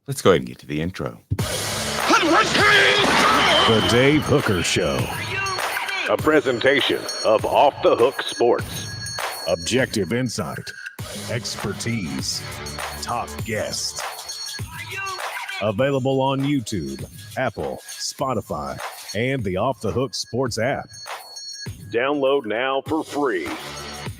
let's go ahead and get to the intro. The Dave Hooker Show. A presentation of Off the Hook Sports. Objective insight, expertise, top guests. Available on YouTube, Apple, Spotify, and the Off the Hook Sports app. Download now for free.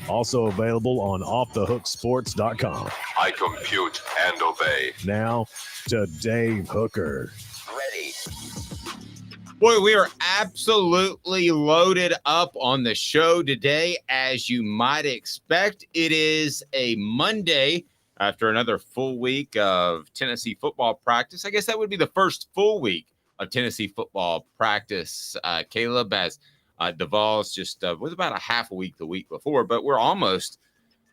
Also available on offthehooksports.com. I compute and obey. Now to Dave Hooker. Ready. Boy, we are absolutely loaded up on the show today. As you might expect, it is a Monday after another full week of Tennessee football practice. I guess that would be the first full week of Tennessee football practice, Caleb, as the Vols just was about a half a week the week before, but we're almost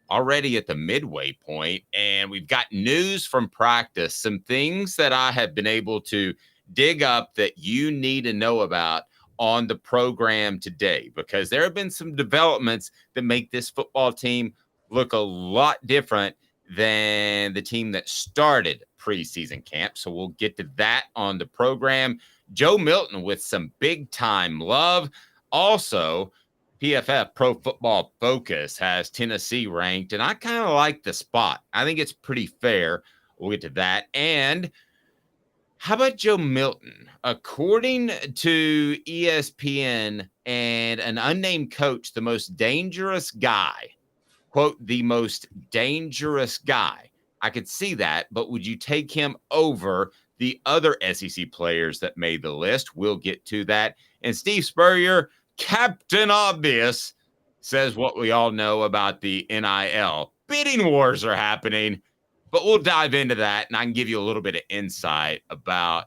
already at the midway point, and we've got news from practice, some things that I have been able to dig up that you need to know about on the program today, because there have been some developments that make this football team look a lot different than the team that started preseason camp. So we'll get to that on the program. Joe Milton with some big time love. Also, PFF Pro Football Focus has Tennessee ranked, and I kind of like the spot. I think it's pretty fair. We'll get to that. And how about Joe Milton? According to ESPN and an unnamed coach, the most dangerous guy, quote, the most dangerous guy. I could see that, but would you take him over the other SEC players that made the list? We'll get to that. And Steve Spurrier, Captain Obvious, says what we all know about the NIL. Bidding wars are happening. But we'll dive into that, and I can give you a little bit of insight about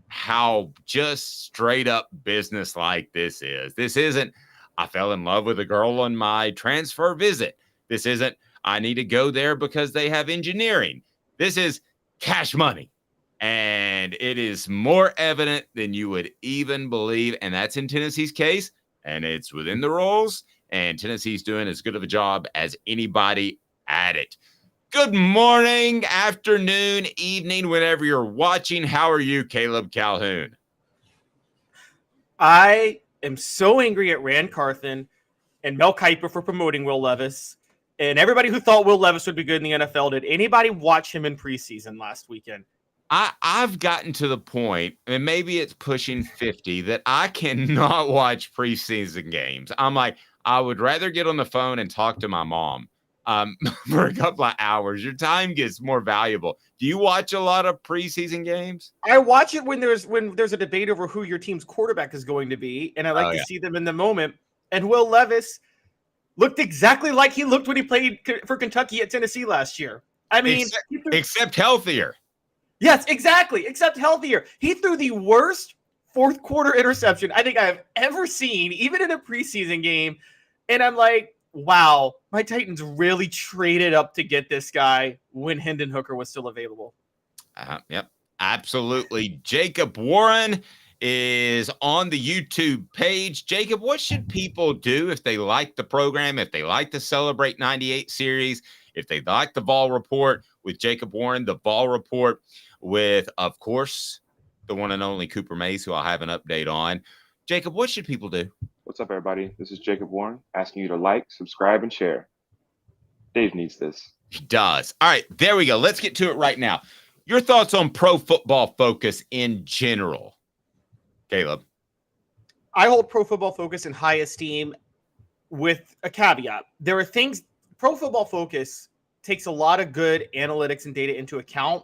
how just straight up business like this is. This isn't, I fell in love with a girl on my transfer visit. This isn't, I need to go there because they have engineering. This is cash money. And it is more evident than you would even believe. And that's in Tennessee's case. And it's within the rules. And Tennessee's doing as good of a job as anybody at it. Good morning, afternoon, evening, whenever you're watching. How are you, Caleb Calhoun? I am so angry at Rand Carthen and Mel Kiper for promoting Will Levis. And everybody who thought Will Levis would be good in the NFL, did anybody watch him in preseason last weekend? I've gotten to the point, and maybe it's pushing 50, that I cannot watch preseason games. I'm like, I would rather get on the phone and talk to my mom. For a couple of hours. Your time gets more valuable. Do you watch a lot of preseason games? I watch it when there's a debate over who your team's quarterback is going to be, and I like to see them in the moment. And Will Levis looked exactly like he looked when he played for Kentucky at Tennessee last year. I mean, except healthier. Yes, exactly. Except healthier. He threw the worst fourth quarter interception I think I've ever seen, even in a preseason game. And I'm like, wow, my Titans really traded up to get this guy when Hendon Hooker was still available. Yep, absolutely. Jacob Warren is on the YouTube page. Jacob, what should people do if they like the program, if they like the Celebrate 98 series, if they like the Vol Report with Jacob Warren, the Vol Report with, of course, the one and only Cooper Mays, who I'll have an update on. Jacob, what should people do? What's up, everybody? This is Jacob Warren asking you to like, subscribe, and share. Dave needs this. He does. All right, there we go. Let's get to it right now. Your thoughts on Pro Football Focus in general, Caleb? I hold Pro Football Focus in high esteem with a caveat. There are things, Pro Football Focus takes a lot of good analytics and data into account.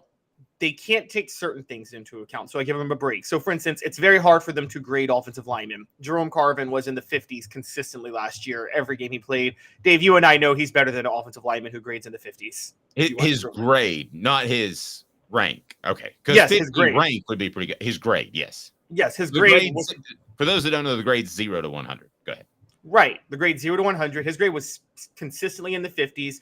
They can't take certain things into account, so I give them a break. So, for instance, it's very hard for them to grade offensive linemen. Jerome Carvin was in the 50s consistently last year, every game he played. Dave, you and I know he's better than an offensive lineman who grades in the 50s. His grade, not his rank. Okay. Because yes, his grade. Rank would be pretty good. His grade, yes. Yes, his grade. For those that don't know, the grade's 0 to 100. Go ahead. Right. The grade 0 to 100. His grade was consistently in the 50s.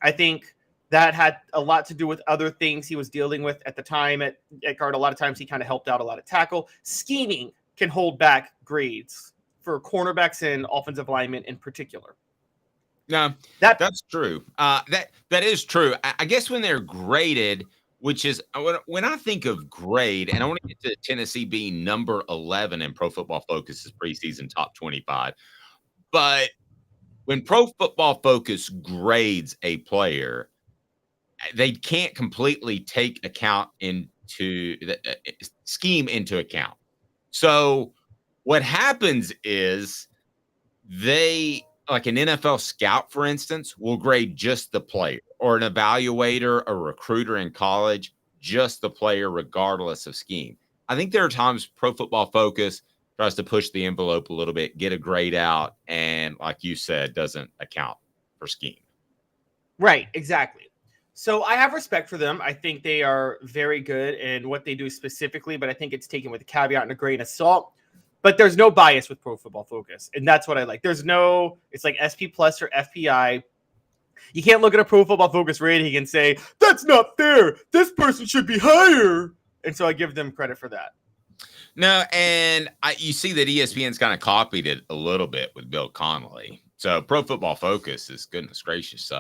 I think that had a lot to do with other things he was dealing with at the time at guard. A lot of times he kind of helped out a lot of tackle. Scheming can hold back grades for cornerbacks and offensive linemen in particular. No, that's true. That is true. I guess when they're graded which is when I think of grade, and I want to get to Tennessee being number 11 in Pro Football Focus's preseason top 25. But when Pro Football Focus grades a player, they can't completely take account into the scheme into account. So what happens is they, like an NFL scout, for instance, will grade just the player, or an evaluator, a recruiter in college, just the player, regardless of scheme. I think there are times Pro Football Focus tries to push the envelope a little bit, get a grade out, and like you said, doesn't account for scheme. Right, exactly. So I have respect for them. I think they are very good in what they do specifically, but I think it's taken with a caveat and a grain of salt. But there's no bias with Pro Football Focus, and that's what I like. There's no, it's like SP Plus or FPI. You can't look at a Pro Football Focus rating and say, that's not fair. This person should be higher. And so I give them credit for that. No, and you see that ESPN's kind of copied it a little bit with Bill Connolly. So Pro Football Focus is, goodness gracious,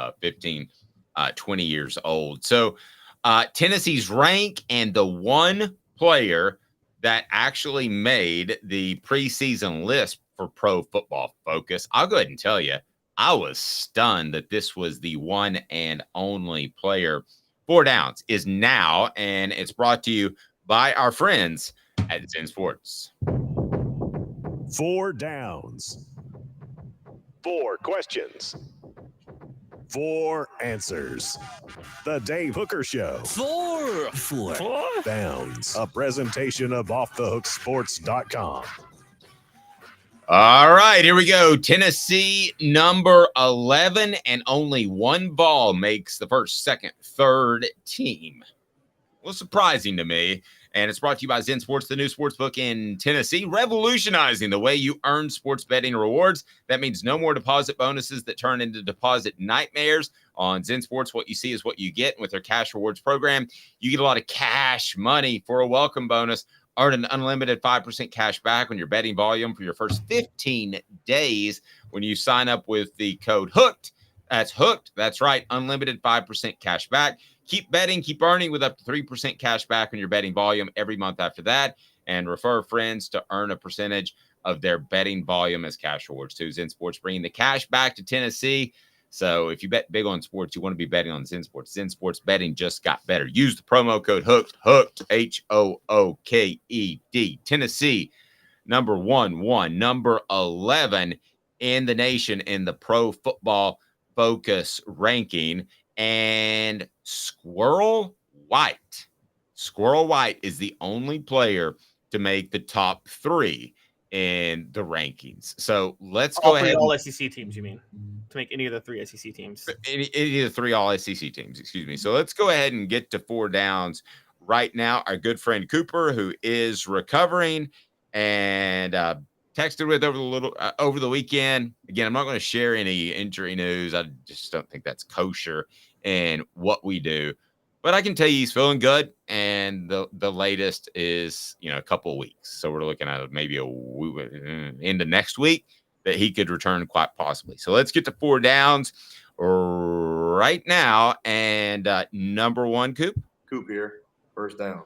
20 years old. So Tennessee's rank, and the one player that actually made the preseason list for Pro Football Focus, I'll go ahead and tell you, I was stunned that this was the one and only player. 4 Downs is now, and it's brought to you by our friends at Zen Sports. 4 Downs. 4 questions. 4 answers. The Dave Hooker Show. 4 Downs. A presentation of offthehooksports.com. All right, here we go. Tennessee, number 11, and only one Vol makes the first, second, third team. Well, surprising to me. And it's brought to you by Zen Sports, the new sports book in Tennessee, revolutionizing the way you earn sports betting rewards. That means no more deposit bonuses that turn into deposit nightmares. On Zen Sports, what you see is what you get. And with their cash rewards program, you get a lot of cash money for a welcome bonus. Earn an unlimited 5% cash back on your betting volume for your first 15 days when you sign up with the code HOOKED. That's HOOKED. That's right. Unlimited 5% cash back. Keep betting, keep earning with up to 3% cash back on your betting volume every month after that. And refer friends to earn a percentage of their betting volume as cash rewards too. Zen Sports bringing the cash back to Tennessee. So if you bet big on sports, you want to be betting on Zen Sports. Zen Sports betting just got better. Use the promo code HOOKED, HOOKED. Tennessee, number 11 in the nation in the Pro Football Focus ranking. And Squirrel White is the only player to make the top 3 in the rankings. So let's go ahead. All SEC teams, you mean? To make any of the 3 SEC teams? Any of the 3 all SEC teams, excuse me. So let's go ahead and get to 4 Downs right now. Our good friend Cooper, who is recovering and texted with over the weekend. Again, I'm not going to share any injury news. I just don't think that's kosher in what we do. But I can tell you he's feeling good, and the latest is a couple of weeks. So we're looking at maybe into next week that he could return quite possibly. So let's get to 4 Downs right now. And number 1, Coop here, first down.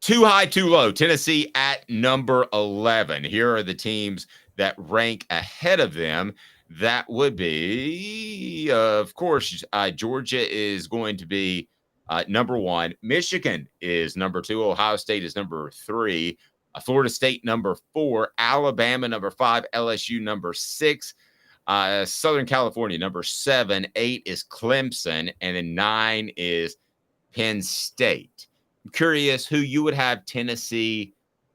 Too high, too low. Tennessee at number 11. Here are the teams that rank ahead of them. That would be, of course, Georgia is going to be number 1. Michigan is number 2. Ohio State is number 3. Florida State number 4. Alabama number 5. LSU number 6. Southern California number 7. 8 is Clemson. And then 9 is Penn State. I'm curious who you would have Tennessee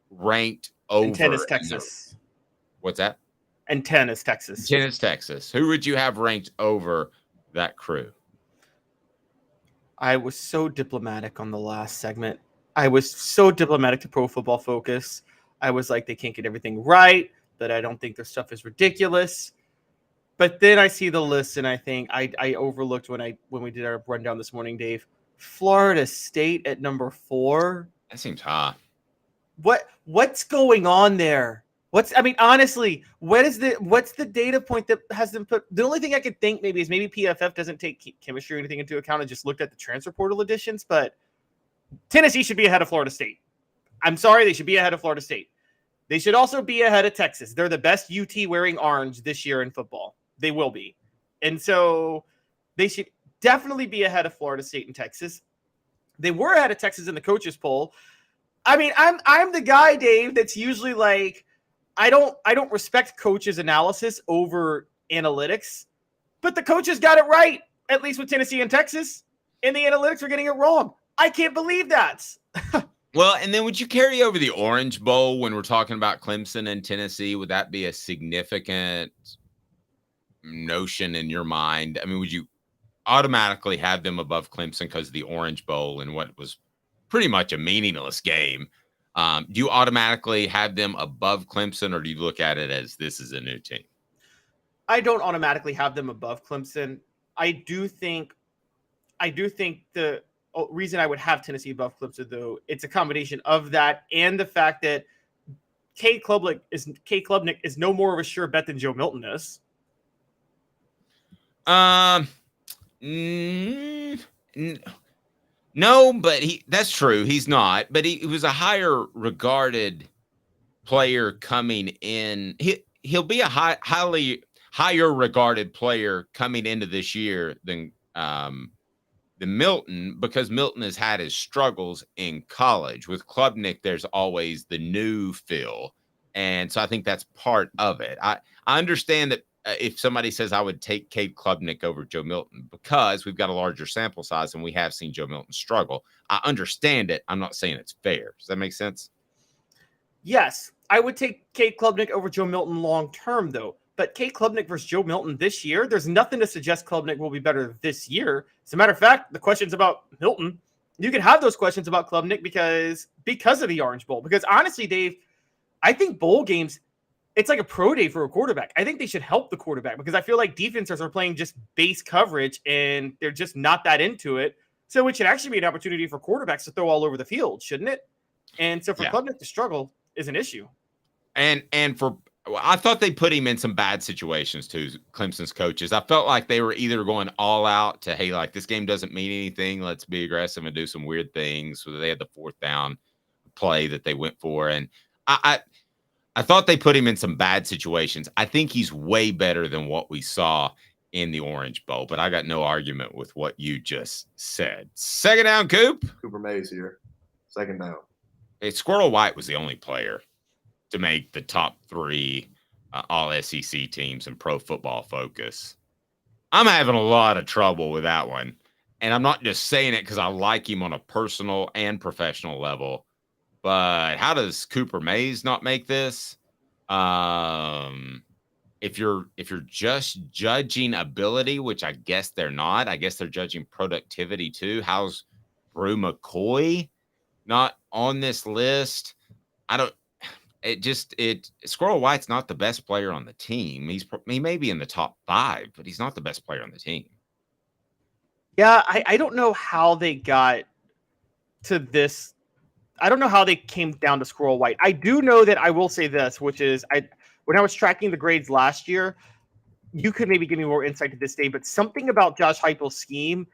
ranked over. And 10 is Texas. What's that? And 10 is Texas. 10 is Texas. Who would you have ranked over that crew? I was so diplomatic on the last segment. I was so diplomatic to Pro Football Focus. I was like, they can't get everything right, but I don't think their stuff is ridiculous. But then I see the list, and I think I overlooked when we did our rundown this morning, Dave. Florida State at number 4. That seems high. What's going on there? Honestly, what's the data point that has them put? The only thing I could think maybe is PFF doesn't take chemistry or anything into account and just looked at the transfer portal additions. But Tennessee should be ahead of Florida State. I'm sorry, they should be ahead of Florida State. They should also be ahead of Texas. They're the best UT wearing orange this year in football. They will be. And so they should definitely be ahead of Florida State and Texas. They were ahead of Texas in the coaches poll. I mean, I'm the guy, Dave, that's usually like, I don't respect coaches' analysis over analytics, but the coaches got it right, at least with Tennessee and Texas, and the analytics were getting it wrong. I can't believe that. Well, and then would you carry over the Orange Bowl when we're talking about Clemson and Tennessee? Would that be a significant notion in your mind? I mean, would you automatically have them above Clemson because of the Orange Bowl and what was pretty much a meaningless game? Do you automatically have them above Clemson, or do you look at it as this is a new team? I don't automatically have them above Clemson. I do think the reason I would have Tennessee above Clemson, though, it's a combination of that and the fact that Cade Klubnik is no more of a sure bet than Joe Milton is. No, but that's true. He's not, but he was a higher regarded player coming in. He'll be a highly higher regarded player coming into this year than Milton, because Milton has had his struggles in college. With Klubnik, there's always the new feel. And so I think that's part of it. I understand that if somebody says I would take Cade Klubnik over Joe Milton because we've got a larger sample size and we have seen Joe Milton struggle, I understand it. I'm not saying it's fair. Does that make sense? Yes, I would take Cade Klubnik over Joe Milton long term, though. But Cade Klubnik versus Joe Milton this year, there's nothing to suggest Klubnik will be better this year. As a matter of fact, the questions about Milton, you can have those questions about Klubnik because of the Orange Bowl. Because honestly, Dave, I think bowl games, it's like a pro day for a quarterback. I think they should help the quarterback because I feel like defenses are playing just base coverage and they're just not that into it. So it should actually be an opportunity for quarterbacks to throw all over the field, shouldn't it? And so for Klubnik to struggle is an issue. And I thought they put him in some bad situations too, Clemson's coaches. I felt like they were either going all out to, hey, like this game doesn't mean anything, let's be aggressive and do some weird things. So they had the fourth down play that they went for. And I thought they put him in some bad situations. I think he's way better than what we saw in the Orange Bowl, but I got no argument with what you just said. Second down, Coop. Cooper Mays here. Second down. Hey, Squirrel White was the only player to make the top three all SEC teams in Pro Football Focus. I'm having a lot of trouble with that one. And I'm not just saying it because I like him on a personal and professional level. But how does Cooper Mays not make this? If you're just judging ability, which I guess they're not, I guess they're judging productivity too. How's Brew McCoy not on this list? Squirrel White's not the best player on the team. He may be in the top 5, but he's not the best player on the team. Yeah, I don't know how they got to this. I don't know how they came down to Squirrel White. I do know that I will say this, which is when I was tracking the grades last year, you could maybe give me more insight to this day, but something about Josh Heupel's scheme,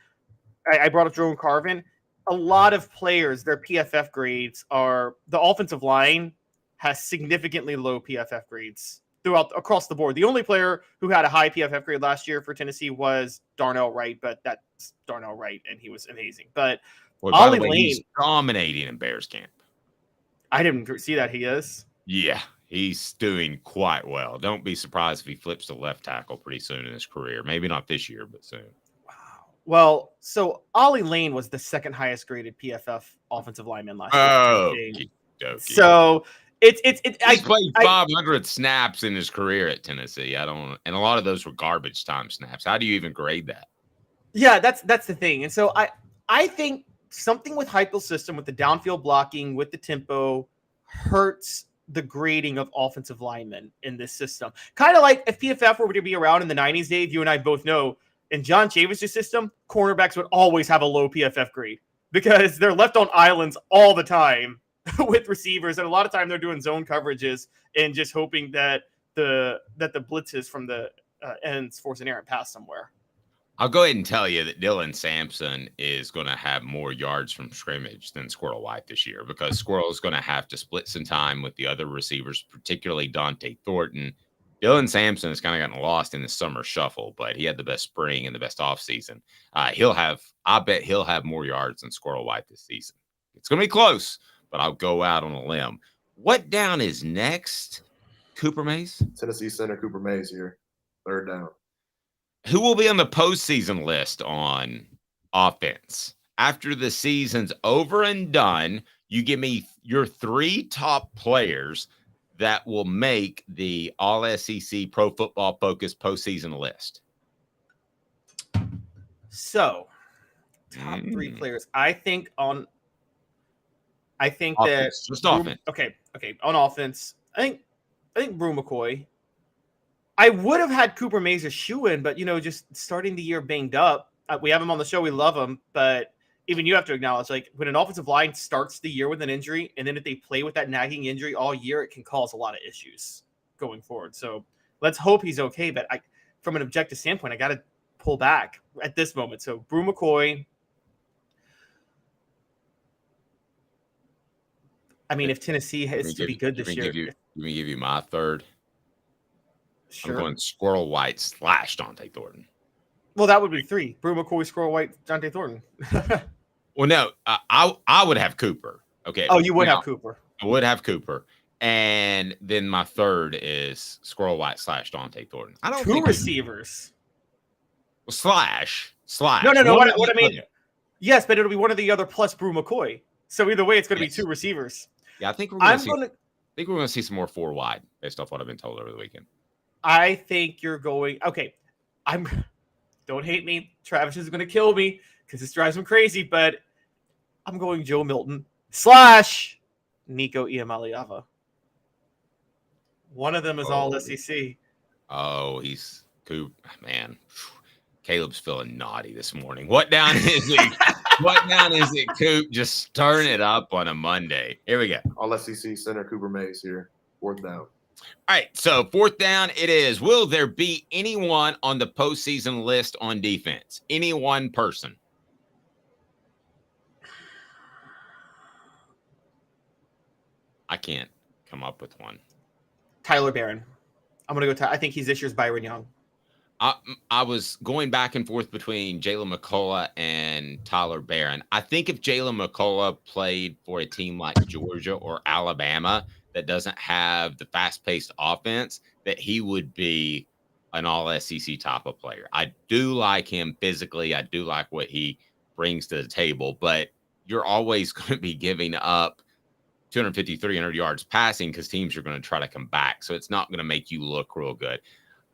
I brought up Jerome Carvin. A lot of players, their PFF grades are the offensive line has significantly low PFF grades across the board. The only player who had a high PFF grade last year for Tennessee was Darnell Wright, but that's Darnell Wright, and he was amazing. But Ollie Lane, he's dominating in Bears camp. I didn't see that he is. Yeah, he's doing quite well. Don't be surprised if he flips to left tackle pretty soon in his career. Maybe not this year, but soon. Wow. Well, so Ollie Lane was the second highest graded PFF offensive lineman last year. Oh, so he's played 500 snaps in his career at Tennessee. And a lot of those were garbage time snaps. How do you even grade that? Yeah, that's the thing. And so I think something with Heupel's system, with the downfield blocking, with the tempo, hurts the grading of offensive linemen in this system. Kind of like if PFF were to be around in the 90s, Dave, you and I both know, in John Chavis' system, cornerbacks would always have a low PFF grade because they're left on islands all the time with receivers. And a lot of time they're doing zone coverages and just hoping that the blitzes from the ends force an errant pass somewhere. I'll go ahead and tell you that Dylan Sampson is going to have more yards from scrimmage than Squirrel White this year because Squirrel is going to have to split some time with the other receivers, particularly Dante Thornton. Dylan Sampson has kind of gotten lost in the summer shuffle, but he had the best spring and the best offseason. I bet he'll have more yards than Squirrel White this season. It's going to be close, but I'll go out on a limb. What down is next? Cooper Mays? Tennessee center Cooper Mays here. Third down. Who will be on the postseason list on offense? After the season's over and done, you give me your 3 top players that will make the All-SEC Pro Football Focus postseason list. So, top 3 players. I think offense, just offense. Okay. On offense, I think Brew McCoy. I would have had Cooper Mays a shoe-in, but, just starting the year banged up. We have him on the show. We love him. But even you have to acknowledge, when an offensive line starts the year with an injury, and then if they play with that nagging injury all year, it can cause a lot of issues going forward. So let's hope he's okay. But from an objective standpoint, I got to pull back at this moment. So Brew McCoy. I mean, if Tennessee has to be good this year. Let me give you my third. Sure. I'm going Squirrel White / Dante Thornton. Well, that would be 3. Brew McCoy, Squirrel White, Dante Thornton. Well, no, I would have Cooper. Okay. Oh, you would have Cooper. I would have Cooper. And then my third is Squirrel White / Dante Thornton. I don't 2 receivers. Slash. No. What I mean, yes, but it'll be one of the other plus Brew McCoy. So either way, it's going to be 2 receivers. Yeah, I think we're going to see some more 4 wide based off what I've been told over the weekend. I think you're going. Okay, don't hate me. Travis is going to kill me because this drives him crazy. But I'm going Joe Milton / Nico Iamaleava. One of them is all SEC. Oh, he's Coop. Man, Caleb's feeling naughty this morning. What down is it? What down is it, Coop? Just stirring it up on a Monday. Here we go. All SEC center Cooper Mays here. 4th down. All right, so 4th down it is. Will there be anyone on the postseason list on defense? Any one person? I can't come up with one. Tyler Barron. I'm going to go. I think he's this year's Byron Young. I was going back and forth between Jalen McCullough and Tyler Barron. I think if Jalen McCullough played for a team like Georgia or Alabama that doesn't have the fast-paced offense, that he would be an all-SEC type of player. I do like him physically. I do like what he brings to the table, but you're always going to be giving up 250, 300 yards passing because teams are going to try to come back. So it's not going to make you look real good.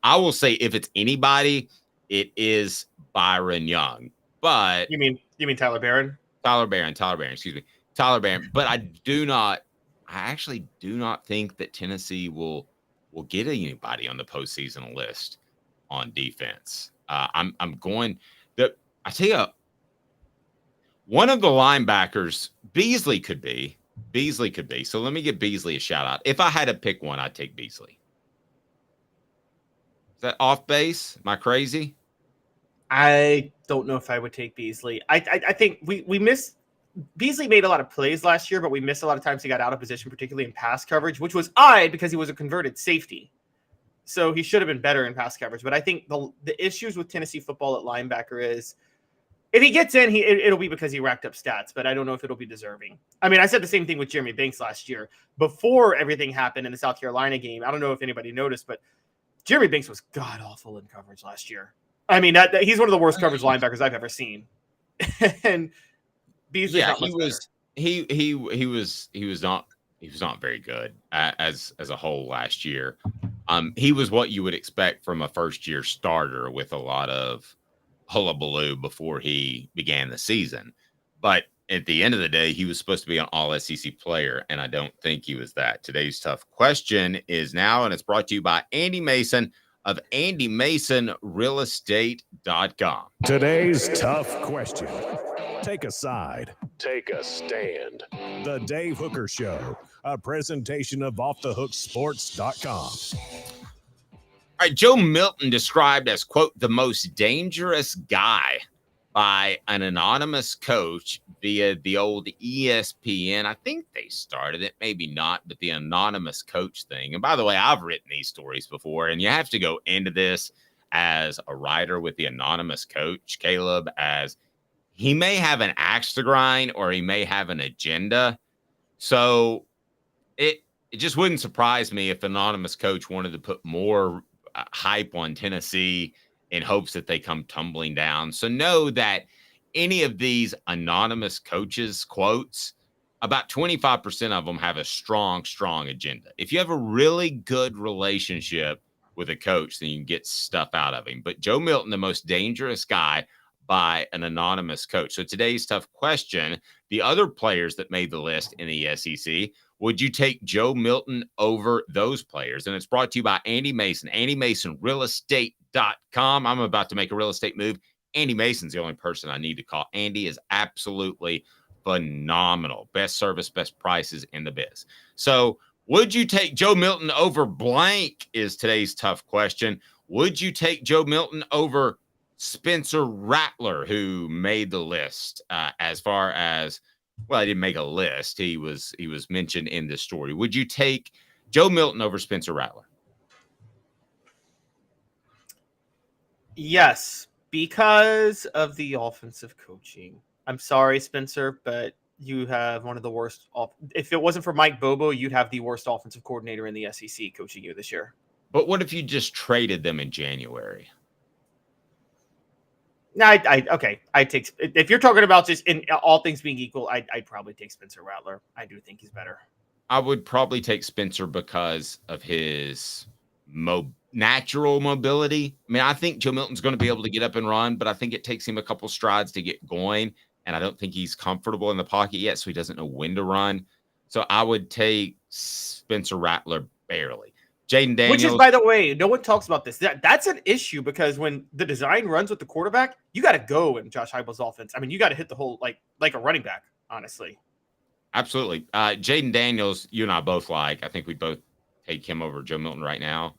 I will say if it's anybody, it is Byron Young. But you mean Tyler Barron? Tyler Barron, excuse me. Tyler Barron. But I actually do not think that Tennessee will get anybody on the postseason list on defense. I tell you, one of the linebackers, Beasley could be. So let me give Beasley a shout out. If I had to pick one, I'd take Beasley. Is that off base? Am I crazy? I don't know if I would take Beasley. I think we missed. Beasley made a lot of plays last year, but we missed a lot of times he got out of position, particularly in pass coverage, which was odd because he was a converted safety. So he should have been better in pass coverage. But I think the issues with Tennessee football at linebacker is if he gets in, it'll be because he racked up stats, but I don't know if it'll be deserving. I mean, I said the same thing with Jeremy Banks last year. Before everything happened in the South Carolina game, I don't know if anybody noticed, but Jeremy Banks was god-awful in coverage last year. I mean, he's one of the worst coverage linebackers I've ever seen. And Beasley, he was not very good as a whole last year. He was what you would expect from a first-year starter with a lot of hullabaloo before he began the season. But at the end of the day, he was supposed to be an all-SEC player, and I don't think he was that. Today's tough question is now, and it's brought to you by Andy Mason of AndyMasonRealEstate.com. Today's tough question. Take a side. Take a stand. The Dave Hooker Show, a presentation of OffTheHookSports.com. All right, Joe Milton described as, quote, the most dangerous guy by an anonymous coach via the old ESPN. I think they started it, maybe not, but the anonymous coach thing. And by the way, I've written these stories before, and you have to go into this as a writer with the anonymous coach, Caleb, as he may have an axe to grind or he may have an agenda. So it just wouldn't surprise me if an anonymous coach wanted to put more hype on Tennessee in hopes that they come tumbling down. So know that any of these anonymous coaches' quotes, about 25% of them have a strong agenda. If you have a really good relationship with a coach, then you can get stuff out of him. But Joe Milton, the most dangerous guy by an anonymous coach. So today's tough question, the other players that made the list in the SEC, would you take Joe Milton over those players? And it's brought to you by Andy Mason, AndyMasonRealEstate.com. I'm about to make a real estate move. Andy Mason's the only person I need to call. Andy is absolutely phenomenal. Best service, best prices in the biz. So would you take Joe Milton over blank is today's tough question. Would you take Joe Milton over Spencer Rattler, who made the list as far as, well, I didn't make a list. He was mentioned in this story. Would you take Joe Milton over Spencer Rattler? Yes, because of the offensive coaching. I'm sorry, Spencer, but you have one of the worst. If it wasn't for Mike Bobo, you'd have the worst offensive coordinator in the SEC coaching you this year. But what if you just traded them in January? No, I take, if you're talking about just in all things being equal, I'd probably take Spencer Rattler. I do think he's better. I would probably take Spencer because of his natural mobility. I mean, I think Joe Milton's going to be able to get up and run, but I think it takes him a couple strides to get going. And I don't think he's comfortable in the pocket yet, so he doesn't know when to run. So I would take Spencer Rattler barely. Jaden Daniels. Which is, by the way, no one talks about this. That's an issue because when the design runs with the quarterback, you got to go in Josh Heupel's offense. I mean, you got to hit the hole like a running back, honestly. Absolutely. Jaden Daniels, you and I both like. I think we both take him over Joe Milton right now.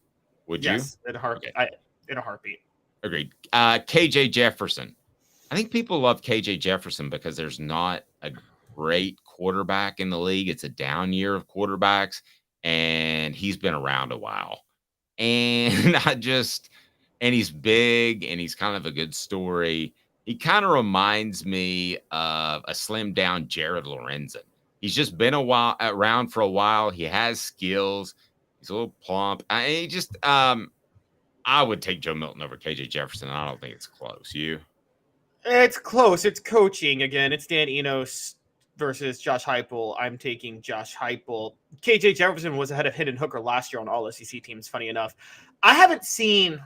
Would you? Yes, in a heartbeat. Okay. In a heartbeat. Agreed. KJ Jefferson. I think people love KJ Jefferson because there's not a great quarterback in the league. It's a down year of quarterbacks. And he's been around a while. And and he's big and he's kind of a good story. He kind of reminds me of a slimmed down Jared Lorenzen. He's just been around for a while. He has skills. He's a little plump. I would take Joe Milton over KJ Jefferson. I don't think it's close. You? It's close. It's coaching again. It's Dan Enos versus Josh Heupel. I'm taking Josh Heupel. KJ Jefferson was ahead of Hendon Hooker last year on all SEC teams, funny enough. I haven't seen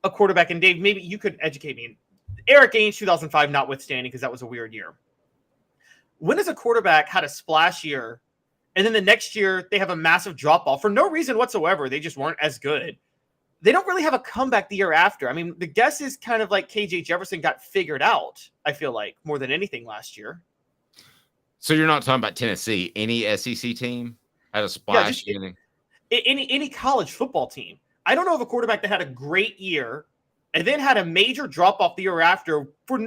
a quarterback, and Dave, maybe you could educate me. Eric Ainge, 2005 notwithstanding, because that was a weird year. When has a quarterback had a splash year, and then the next year they have a massive drop-off for no reason whatsoever? They just weren't as good. They don't really have a comeback the year after. I mean, the guess is kind of like KJ Jefferson got figured out, I feel like, more than anything last year. So you're not talking about Tennessee. Any SEC team had a splash? Yeah, any college football team. I don't know of a quarterback that had a great year and then had a major drop off the year after for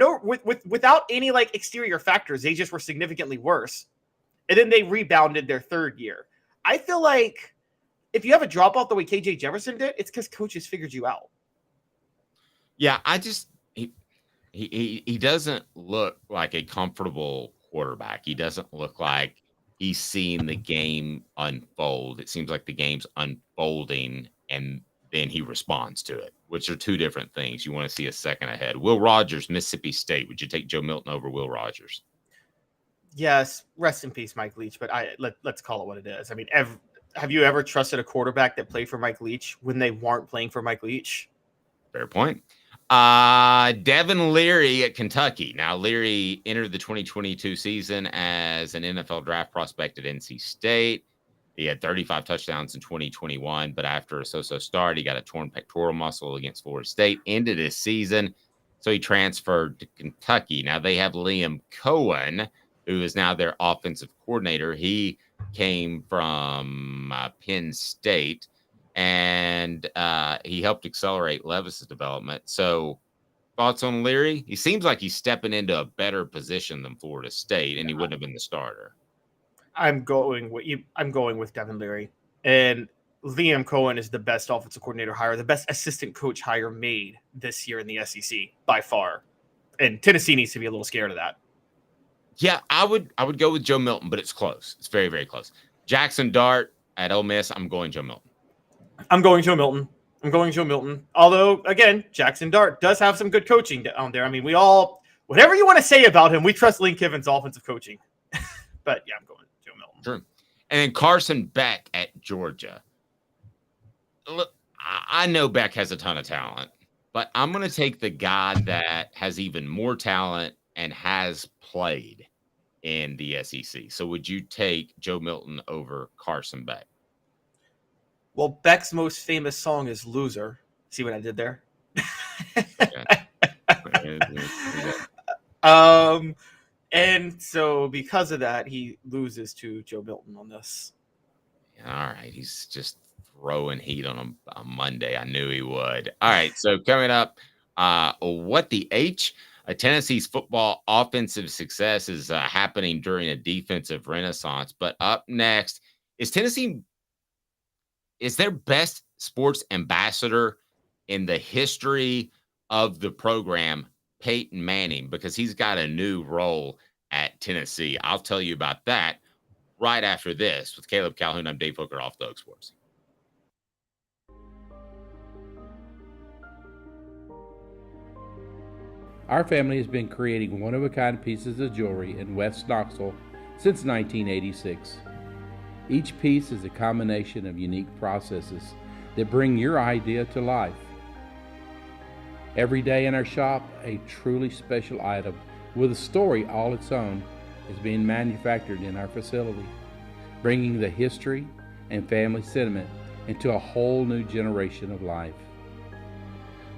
without any like exterior factors. They just were significantly worse, and then they rebounded their third year. I feel like if you have a drop off the way KJ Jefferson did, it's because coaches figured you out. Yeah, he doesn't look like a comfortable quarterback. He doesn't look like he's seeing the game unfold. It seems like the game's unfolding and then he responds to it, which are two different things. You want to see a second ahead. Will Rogers, Mississippi State. Would you take Joe Milton over Will Rogers? Yes, rest in peace, Mike Leach. But let's call it what it is. I mean, have you ever trusted a quarterback that played for Mike Leach when they weren't playing for Mike Leach? Fair point. Devin Leary at Kentucky. Now, Leary entered the 2022 season as an NFL draft prospect at NC State. He had 35 touchdowns in 2021, but after a so-so start, he got a torn pectoral muscle against Florida State, ended his season, so he transferred to Kentucky. Now, they have Liam Cohen, who is now their offensive coordinator. He came from Penn State. and he helped accelerate Levis's development. So, thoughts on Leary? He seems like he's stepping into a better position than Florida State, and he wouldn't have been the starter. I'm going with Devin Leary, and Liam Cohen is the best offensive coordinator hire, the best assistant coach hire made this year in the SEC by far, and Tennessee needs to be a little scared of that. Yeah, I would go with Joe Milton, but it's close. It's very, very close. Jackson Dart at Ole Miss. I'm going Joe Milton. I'm going Joe Milton. Although, again, Jackson Dart does have some good coaching down there. I mean, whatever you want to say about him, we trust Lane Kiffin's offensive coaching. But yeah, I'm going Joe Milton. True. And then Carson Beck at Georgia. Look, I know Beck has a ton of talent, but I'm going to take the guy that has even more talent and has played in the SEC. So would you take Joe Milton over Carson Beck? Well, Beck's most famous song is Loser. See what I did there? And so because of that, he loses to Joe Milton on this. All right. He's just throwing heat on Monday. I knew he would. All right. So coming up, what the H? Tennessee's football offensive success is happening during a defensive renaissance. But up next, is their best sports ambassador in the history of the program Peyton Manning, because he's got a new role at Tennessee. I'll tell you about that right after this with Caleb Calhoun. I'm Dave Hooker, Off the Hook Sports. Our family has been creating one-of-a-kind pieces of jewelry in West Knoxville since 1986. Each piece is a combination of unique processes that bring your idea to life. Every day in our shop, a truly special item with a story all its own is being manufactured in our facility, bringing the history and family sentiment into a whole new generation of life.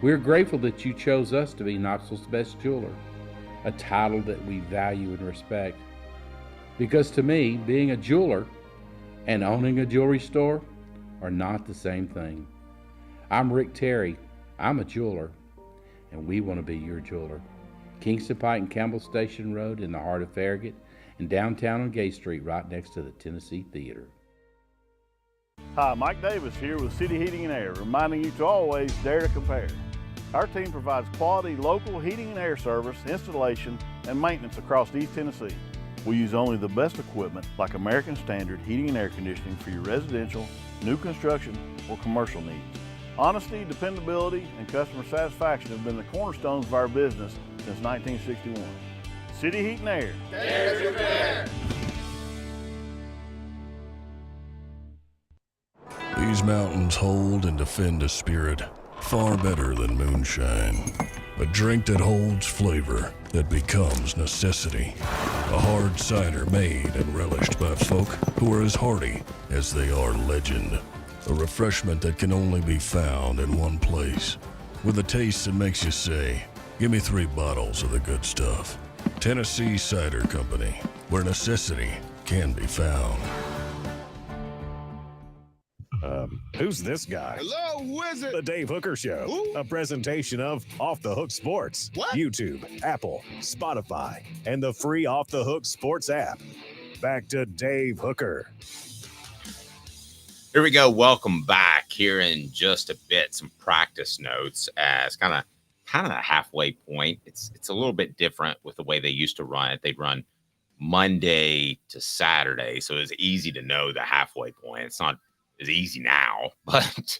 We're grateful that you chose us to be Knoxville's best jeweler, a title that we value and respect. Because to me, being a jeweler and owning a jewelry store are not the same thing. I'm Rick Terry. I'm a jeweler, and we want to be your jeweler. Kingston Pike and Campbell Station Road in the heart of Farragut, and downtown on Gay Street right next to the Tennessee Theater. Hi, Mike Davis here with City Heating and Air, reminding you to always dare to compare. Our team provides quality local heating and air service, installation, and maintenance across East Tennessee. We use only the best equipment like American Standard heating and air conditioning for your residential, new construction, or commercial needs. Honesty, dependability, and customer satisfaction have been the cornerstones of our business since 1961. City Heat and Air. Dare to compare. These mountains hold and defend a spirit far better than moonshine. A drink that holds flavor that becomes necessity. A hard cider made and relished by folk who are as hearty as they are legend. A refreshment that can only be found in one place. With a taste that makes you say, give me 3 bottles of the good stuff. Tennessee Cider Company, where necessity can be found. Who's this guy? Hello, who is it? The Dave Hooker Show. Who? A presentation of Off the Hook Sports. What? YouTube, Apple, Spotify, and the free Off the Hook Sports app. Back to Dave Hooker. Here we go. Welcome back. Here in just a bit, some practice notes as kind of a halfway point. It's a little bit different with the way they used to run it. They'd run Monday to Saturday, so it's easy to know the halfway point. It's not as easy now, but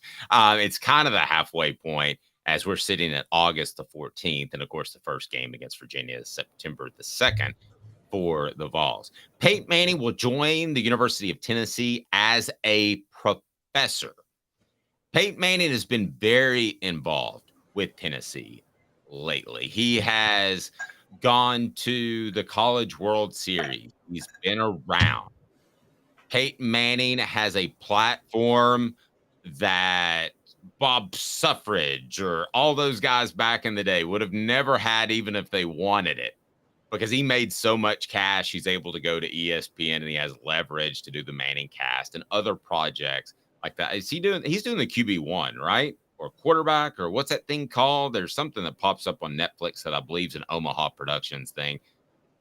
it's kind of the halfway point as we're sitting at August the 14th. And of course, the first game against Virginia is September the 2nd for the Vols. Peyton Manning will join the University of Tennessee as a professor. Peyton Manning has been very involved with Tennessee lately. He has gone to the College World Series. He's been around. Peyton Manning has a platform that Bob Suffrage or all those guys back in the day would have never had, even if they wanted it, because he made so much cash. He's able to go to ESPN and he has leverage to do the Manning cast and other projects like that. He's doing the QB1, right? Or quarterback, or what's that thing called? There's something that pops up on Netflix that I believe is an Omaha Productions thing.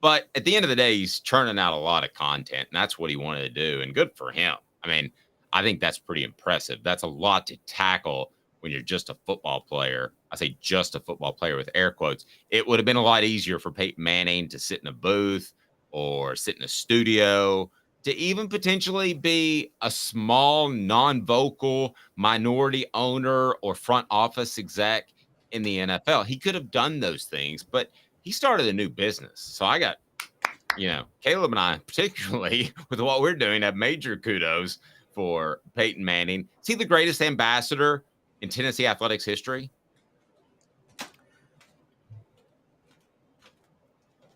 But at the end of the day, he's churning out a lot of content, and that's what he wanted to do. And good for him. I mean, I think that's pretty impressive. That's a lot to tackle when you're just a football player. I say just a football player with air quotes. It would have been a lot easier for Peyton Manning to sit in a booth or sit in a studio, to even potentially be a small, non-vocal minority owner or front office exec in the NFL. He could have done those things, but he started a new business. So I got, Caleb and I, particularly with what we're doing, have major kudos for Peyton Manning. Is he the greatest ambassador in Tennessee athletics history?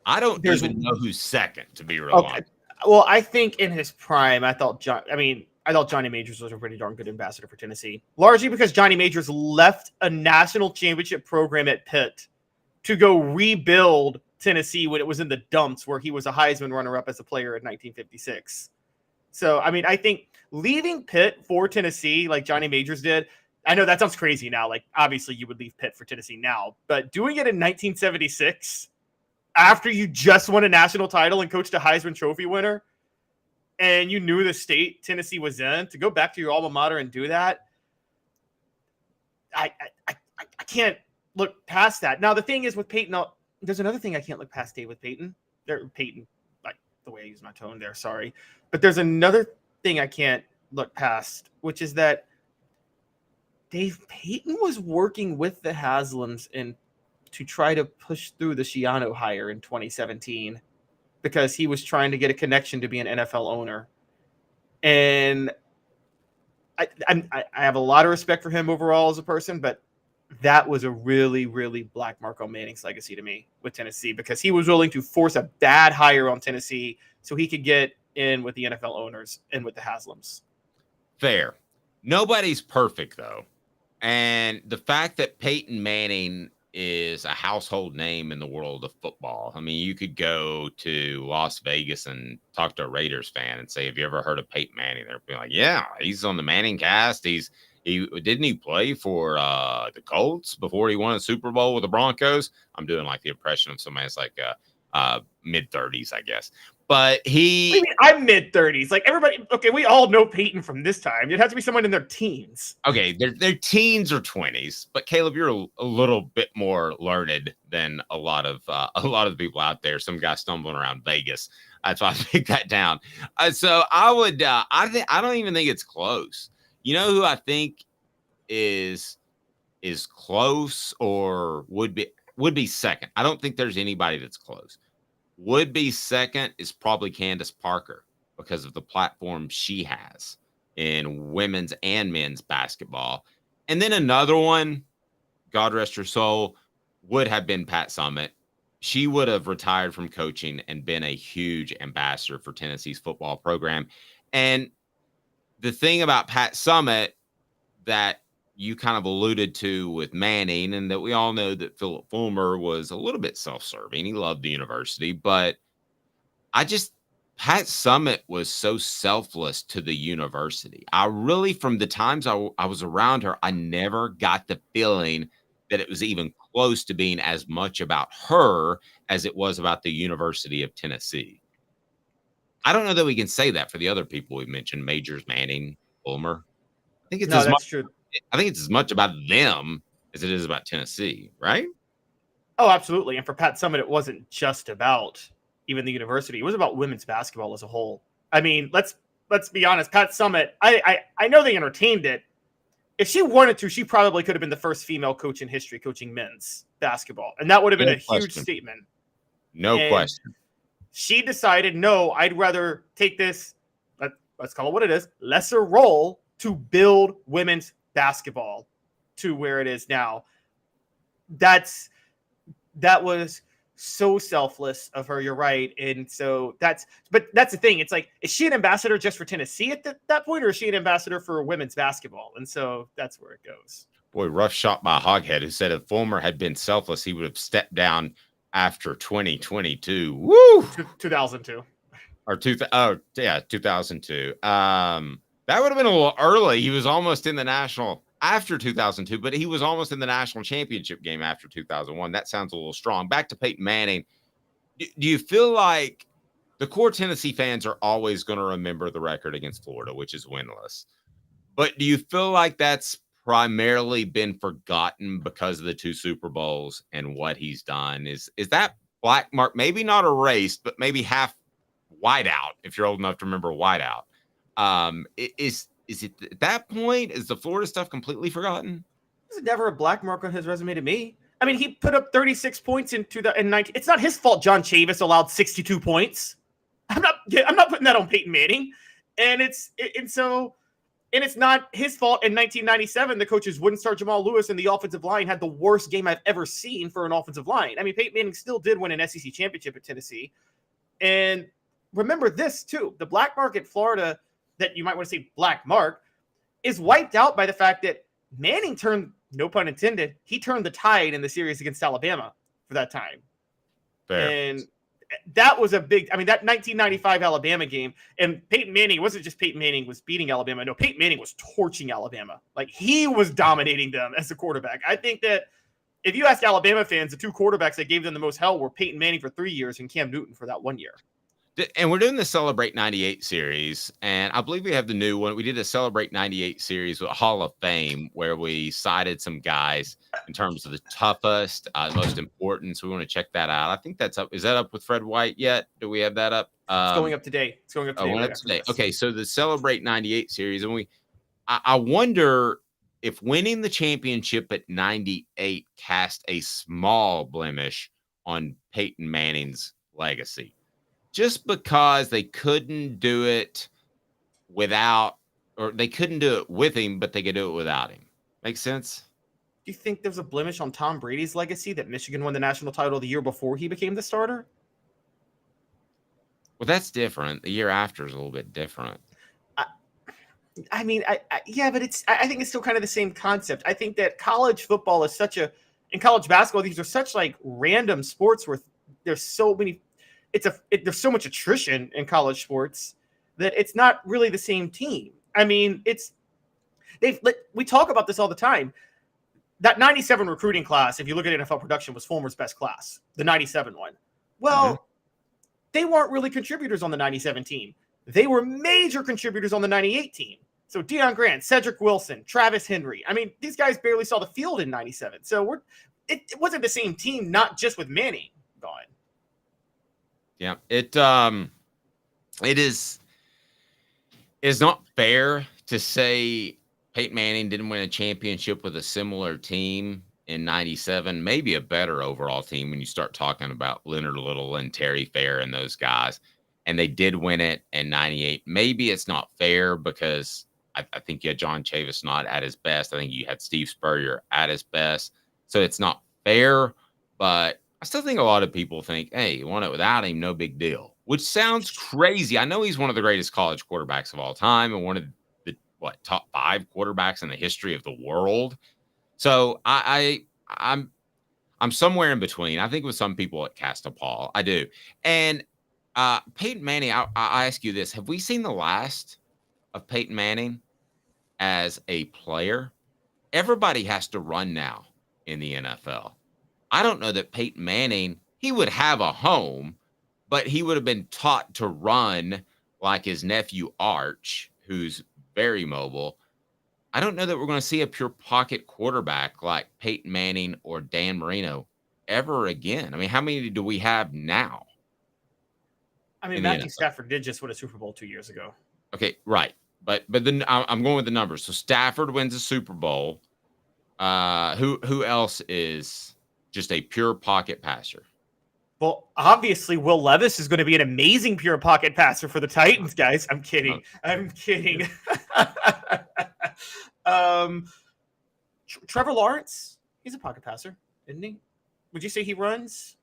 I don't even know who's second, to be real honest. Well, I think in his prime, I thought Johnny Majors was a pretty darn good ambassador for Tennessee, largely because Johnny Majors left a national championship program at Pitt to go rebuild Tennessee when it was in the dumps, where he was a Heisman runner-up as a player in 1956. So, I mean, I think leaving Pitt for Tennessee, like Johnny Majors did, I know that sounds crazy now. Like, obviously, you would leave Pitt for Tennessee now, but doing it in 1976, after you just won a national title and coached a Heisman Trophy winner, and you knew the state Tennessee was in, to go back to your alma mater and do that, I can't look past that. Now, the thing is with Peyton, there's another thing I can't look past, Dave, with Peyton. Peyton, like the way I use my tone there, sorry. But there's another thing I can't look past, which is that Dave Peyton was working with the Haslams to try to push through the Schiano hire in 2017 because he was trying to get a connection to be an NFL owner. And I have a lot of respect for him overall as a person, but that was a really, really black Marco Manning's legacy to me with Tennessee, because he was willing to force a bad hire on Tennessee so he could get in with the NFL owners and with the Haslams. Fair. Nobody's perfect, though. And the fact that Peyton Manning is a household name in the world of football. I mean, you could go to Las Vegas and talk to a Raiders fan and say, have you ever heard of Peyton Manning? They'll be like, yeah, he's on the Manning cast. Didn't he play for the Colts before he won a Super Bowl with the Broncos? I'm doing like the impression of somebody that's like mid-30s, I guess. But I'm mid-30s. Like everybody, okay, we all know Peyton from this time. It has to be someone in their teens. Okay, they're teens or 20s. But Caleb, you're a little bit more learned than a lot of the people out there. Some guy stumbling around Vegas. That's why I picked that down. So I would. I don't even think it's close. You know who I think is close or would be second? I don't think there's anybody that's close. Would be second is probably Candace Parker because of the platform she has in women's and men's basketball. And then another one, God rest her soul, would have been Pat Summitt. She would have retired from coaching and been a huge ambassador for Tennessee's football program. And the thing about Pat Summitt that you kind of alluded to with Manning, and that we all know that Philip Fulmer was a little bit self-serving. He loved the university, but Pat Summitt was so selfless to the university. I really, from the times I was around her, I never got the feeling that it was even close to being as much about her as it was about the University of Tennessee. I don't know that we can say that for the other people we've mentioned, Majors, Manning, Fulmer. I think it's true. I think it's as much about them as it is about Tennessee, right? Oh, absolutely. And for Pat Summitt, it wasn't just about even the university. It was about women's basketball as a whole. I mean, let's be honest. Pat Summitt, I know they entertained it. If she wanted to, she probably could have been the first female coach in history coaching men's basketball. And that would have been a huge statement. No question. She decided, no, I'd rather take this, let's call it what it is, lesser role to build women's basketball to where it is now. That was so selfless of her. You're right. And so that's the thing. It's like, is she an ambassador just for Tennessee at that point, or is she an ambassador for women's basketball? And so that's where it goes. Boy, rough shot by Hoghead, who said if Fulmer had been selfless, he would have stepped down after 2022. Woo! 2002. Or 2002. That would have been a little early. He was almost in the national after 2002, but he was almost in the national championship game after 2001. That sounds a little strong. Back to Peyton Manning. Do you feel like the core Tennessee fans are always going to remember the record against Florida, which is winless? But do you feel like that's primarily been forgotten because of the 2 Super Bowls and what he's done? Is that black mark maybe not erased, but maybe half whiteout, if you're old enough to remember whiteout? Is it at that point? Is the Florida stuff completely forgotten? There's never a black mark on his resume to me. I mean, he put up 36 points in 2019. It's not his fault John Chavis allowed 62 points. I'm not putting that on Peyton Manning. And it's not his fault. In 1997, the coaches wouldn't start Jamal Lewis, and the offensive line had the worst game I've ever seen for an offensive line. I mean, Peyton Manning still did win an SEC championship at Tennessee. And remember this, too. The black mark at Florida, that you might want to say black mark, is wiped out by the fact that Manning turned, no pun intended, he turned the tide in the series against Alabama for that time. Fair. And that was a big, I mean, that 1995 Alabama game, and Peyton Manning, it wasn't just Peyton Manning was beating Alabama. No, Peyton Manning was torching Alabama. Like, he was dominating them as a quarterback. I think that if you ask Alabama fans, the 2 quarterbacks that gave them the most hell were Peyton Manning for 3 years and Cam Newton for that 1 year. And we're doing the Celebrate 98 series, and I believe we have the new one. We did a Celebrate 98 series with Hall of Fame where we cited some guys in terms of the toughest, most important. So we want to check that out. I think that's up. Is that up with Fred White yet? Do we have that up? It's going up today. It's going up today. Up today. Okay, so the Celebrate 98 series, and I wonder if winning the championship at 98 cast a small blemish on Peyton Manning's legacy. Just because they couldn't do it without, or they couldn't do it with him, but they could do it without him. Make sense? Do you think there's a blemish on Tom Brady's legacy that Michigan won the national title the year before he became the starter? Well, that's different. The year after is a little bit different. I mean, yeah, but I think it's still kind of the same concept. I think that college football is in college basketball, these are such like random sports where there's so many. There's so much attrition in college sports that it's not really the same team. I mean, we talk about this all the time. That 97 recruiting class, if you look at NFL production, was Fulmer's best class, the 97 one. Well, They weren't really contributors on the 97 team. They were major contributors on the 98 team. So Deion Grant, Cedric Wilson, Travis Henry. I mean, these guys barely saw the field in 97. So it wasn't the same team, not just with Manning gone. Yeah, it is not fair to say Peyton Manning didn't win a championship with a similar team in 97, maybe a better overall team when you start talking about Leonard Little and Terry Fair and those guys, and they did win it in 98. Maybe it's not fair because I think you had John Chavis not at his best. I think you had Steve Spurrier at his best. So it's not fair, but I still think a lot of people think, hey, you won it without him, no big deal, which sounds crazy. I know he's one of the greatest college quarterbacks of all time and one of the top 5 quarterbacks in the history of the world. So I'm somewhere in between. I think with some people it cast a pall. I do. And Peyton Manning, I ask you this. Have we seen the last of Peyton Manning as a player? Everybody has to run now in the NFL. I don't know that Peyton Manning, he would have a home, but he would have been taught to run like his nephew Arch, who's very mobile. I don't know that we're going to see a pure pocket quarterback like Peyton Manning or Dan Marino ever again. I mean, how many do we have now? I mean, Matthew Stafford did just win a Super Bowl 2 years ago. Okay, right. But then I'm going with the numbers. So Stafford wins a Super Bowl. Who else is just a pure pocket passer? Well, obviously, Will Levis is going to be an amazing pure pocket passer for the Titans, guys. I'm kidding. Trevor Lawrence, he's a pocket passer, isn't he? Would you say he runs?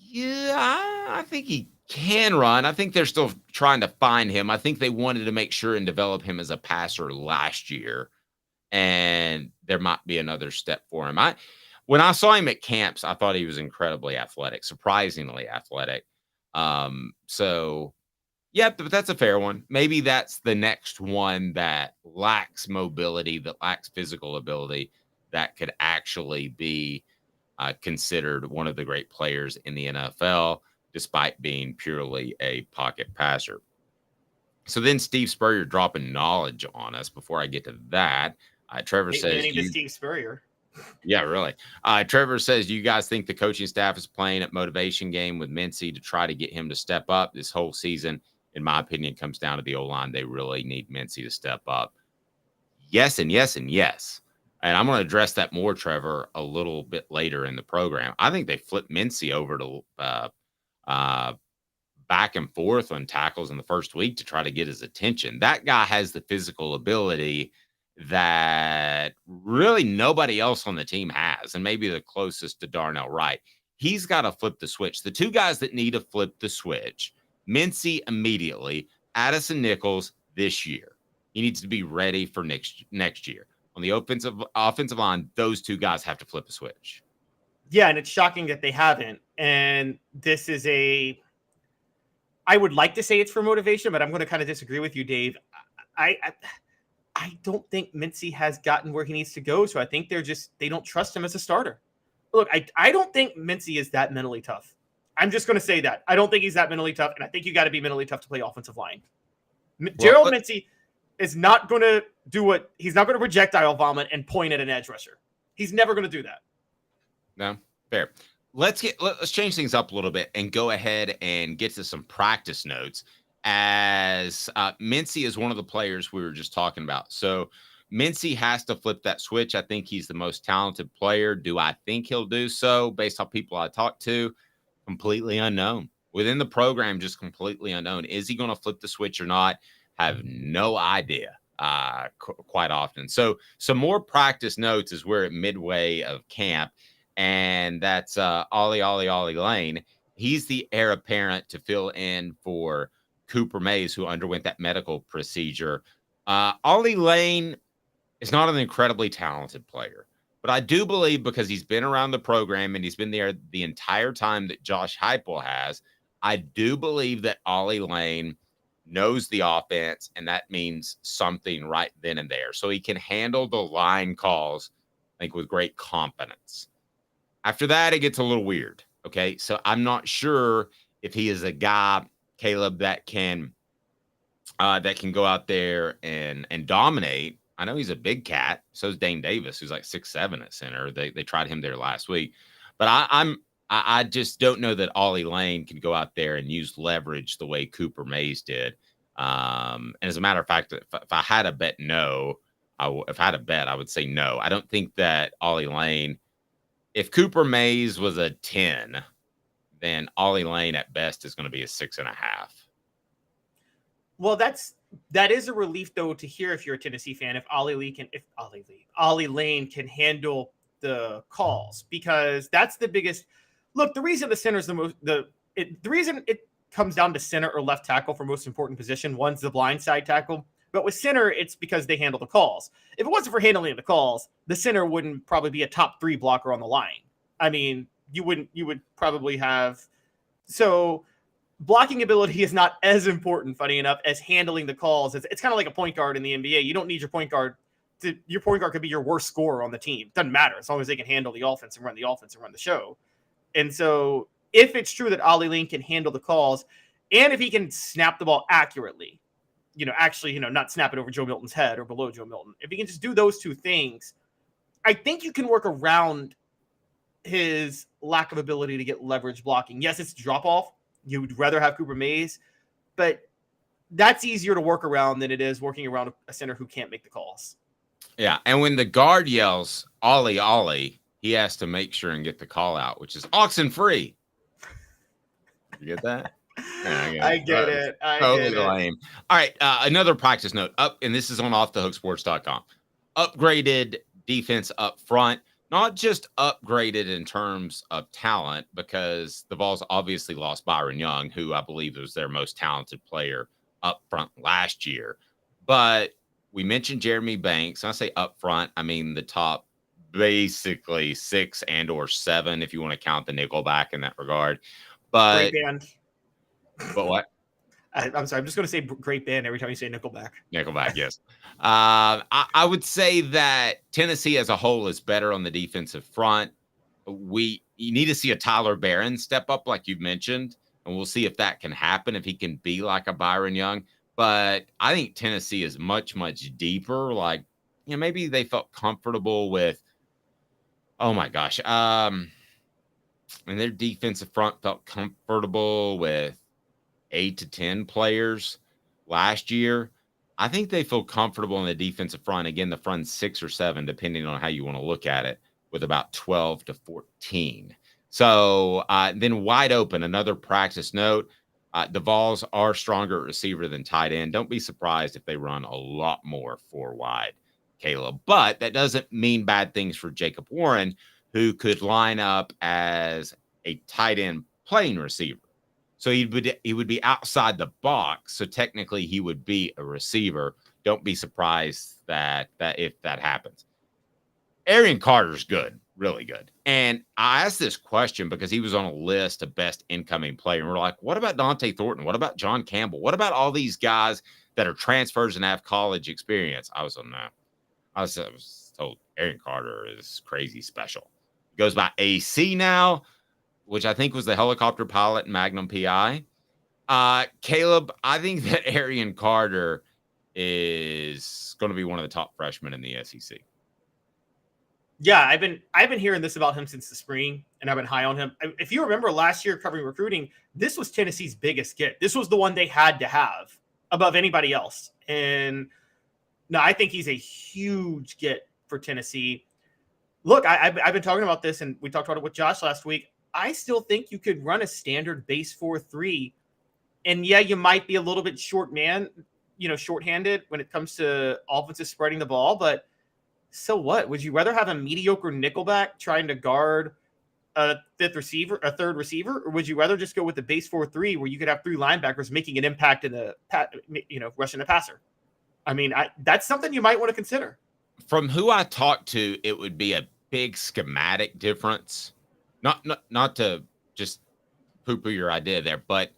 Yeah, I think he can run. I think they're still trying to find him. I think they wanted to make sure and develop him as a passer last year, and there might be another step for him. When I saw him at camps, I thought he was incredibly athletic, surprisingly athletic. So, Yeah, but that's a fair one. Maybe that's the next one that lacks mobility, that lacks physical ability, that could actually be considered one of the great players in the NFL, despite being purely a pocket passer. So then Steve Spurrier dropping knowledge on us. Before I get to that, Trevor says, to Steve Spurrier. Yeah, really. Trevor says, you guys think the coaching staff is playing at motivation game with Mincy to try to get him to step up this whole season? In my opinion, comes down to the O-line. They really need Mincy to step up. Yes, and yes, and yes. And I'm going to address that more, Trevor, a little bit later in the program. I think they flipped Mincy over to back and forth on tackles in the first week to try to get his attention. That guy has the physical ability that really nobody else on the team has, and maybe the closest to Darnell Wright. He's got to flip the switch. The two guys that need to flip the switch, Mincy immediately, Addison Nichols this year. He needs to be ready for next year. On the offensive line, those two guys have to flip a switch. Yeah, and it's shocking that they haven't. And this is I would like to say it's for motivation, but I'm going to kind of disagree with you, Dave. I don't think Mincy has gotten where he needs to go, so I think they don't trust him as a starter. Look, I don't think Mincy is that mentally tough. I'm just going to say that. I don't think he's that mentally tough, and I think you got to be mentally tough to play offensive line. Gerald Mincy is not going to he's not going to projectile vomit and point at an edge rusher. He's never going to do that. No, fair. Let's change things up a little bit and go ahead and get to some practice notes, as Mincy is one of the players we were just talking about. So Mincy has to flip that switch. I think he's the most talented player. Do I think he'll do so based on people I talked to? Completely unknown. Within the program, just completely unknown. Is he going to flip the switch or not? Have no idea quite often. So some more practice notes as we're at midway of camp. And that's Ollie Lane. He's the heir apparent to fill in for Cooper Mays, who underwent that medical procedure. Ollie Lane is not an incredibly talented player, but I do believe, because he's been around the program and he's been there the entire time that Josh Heupel has, I do believe that Ollie Lane knows the offense, and that means something right then and there. So he can handle the line calls, I think, with great confidence. After that, it gets a little weird. Okay. So I'm not sure if he is a guy, Caleb, that can go out there and dominate. I know he's a big cat. So is Dane Davis, who's like 6'7" at center. They tried him there last week, but I just don't know that Ollie Lane can go out there and use leverage the way Cooper Mays did. And as a matter of fact, if I had a bet, no, if I had a bet, I would say no. I don't think that Ollie Lane, if Cooper Mays was a 10, then Ollie Lane at best is going to be a 6.5. Well, that is a relief, though, to hear, if you're a Tennessee fan, if Ollie Lane can handle the calls, because that's the biggest. Look, the reason the center is the reason it comes down to center or left tackle for most important position. One's the blind side tackle, but with center, it's because they handle the calls. If it wasn't for handling the calls, the center wouldn't probably be a top 3 blocker on the line. I mean, you would probably have. So blocking ability is not as important, funny enough, as handling the calls. It's kind of like a point guard in the NBA. You don't need your point guard your point guard could be your worst scorer on the team. Doesn't matter as long as they can handle the offense and run the show. And so if it's true that Ollie Lane can handle the calls, and if he can snap the ball accurately, not snap it over Joe Milton's head or below Joe Milton, if he can just do those two things, I think you can work around his lack of ability to get leverage blocking. Yes, it's drop off. You would rather have Cooper Mays, but that's easier to work around than it is working around a center who can't make the calls. Yeah, and when the guard yells, Ollie, Ollie, he has to make sure and get the call out, which is oxen free. You get that? Yeah, I get it. Totally lame. All right, another practice note up, and this is on offthehooksports.com. Upgraded defense up front, not just upgraded in terms of talent, because the Vols obviously lost Byron Young, who I believe was their most talented player up front last year. But we mentioned Jeremy Banks. When I say up front, I mean the top basically 6 and or 7, if you want to count the nickelback in that regard. But great band. But what? I'm sorry. I'm just going to say great band every time you say Nickelback. Nickelback, yes. I would say that Tennessee as a whole is better on the defensive front. You need to see a Tyler Barron step up, like you mentioned, and we'll see if that can happen, if he can be like a Byron Young. But I think Tennessee is much, much deeper. Like, maybe they felt comfortable with, oh my gosh. And their defensive front felt comfortable with 8 to 10 players last year. I think they feel comfortable in the defensive front. Again, the front 6 or 7, depending on how you want to look at it, with about 12 to 14. So then wide open, another practice note. The Vols are stronger at receiver than tight end. Don't be surprised if they run a lot more 4 wide, Caleb. But that doesn't mean bad things for Jacob Warren, who could line up as a tight end playing receiver. So he would be outside the box. So technically he would be a receiver. Don't be surprised that if that happens. Arian Carter's good, really good. And I asked this question because he was on a list of best incoming player. And we're like, what about Dante Thornton? What about John Campbell? What about all these guys that are transfers and have college experience? I was told Arian Carter is crazy special. He goes by AC now, which I think was the helicopter pilot and Magnum PI. Caleb, I think that Arian Carter is going to be one of the top freshmen in the SEC. Yeah, I've been hearing this about him since the spring, and I've been high on him. If you remember last year covering recruiting, this was Tennessee's biggest get. This was the one they had to have above anybody else. And no, I think he's a huge get for Tennessee. Look, I've been talking about this, and we talked about it with Josh last week. I still think you could run a standard base 4-3. And yeah, you might be a little bit shorthanded when it comes to offensive spreading the ball, but so what? Would you rather have a mediocre nickelback trying to guard a third receiver, or would you rather just go with the base 4-3 where you could have 3 linebackers making an impact in the rushing the passer? I mean, that's something you might want to consider. From who I talked to, it would be a big schematic difference. Not to just poo-poo your idea there, but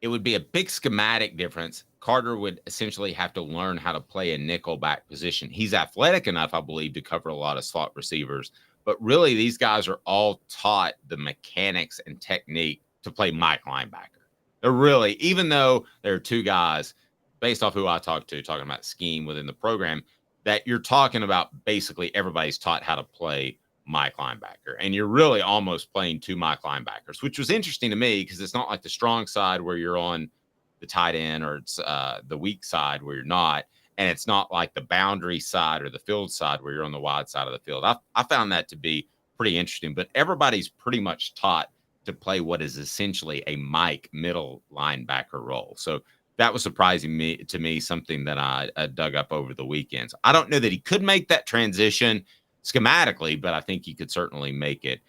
it would be a big schematic difference. Carter would essentially have to learn how to play a nickelback position. He's athletic enough, I believe, to cover a lot of slot receivers. But really, these guys are all taught the mechanics and technique to play Mike linebacker. They're really, even though there are 2 guys, based off who I talked to, talking about scheme within the program, that you're talking about basically everybody's taught how to play Mike linebacker. And you're really almost playing 2 Mike linebackers, which was interesting to me because it's not like the strong side where you're on the tight end, or it's the weak side where you're not. And it's not like the boundary side or the field side where you're on the wide side of the field. I found that to be pretty interesting, but everybody's pretty much taught to play what is essentially a Mike middle linebacker role. So that was surprising to me, something that I dug up over the weekends. I don't know that he could make that transition schematically, but I think he could certainly make it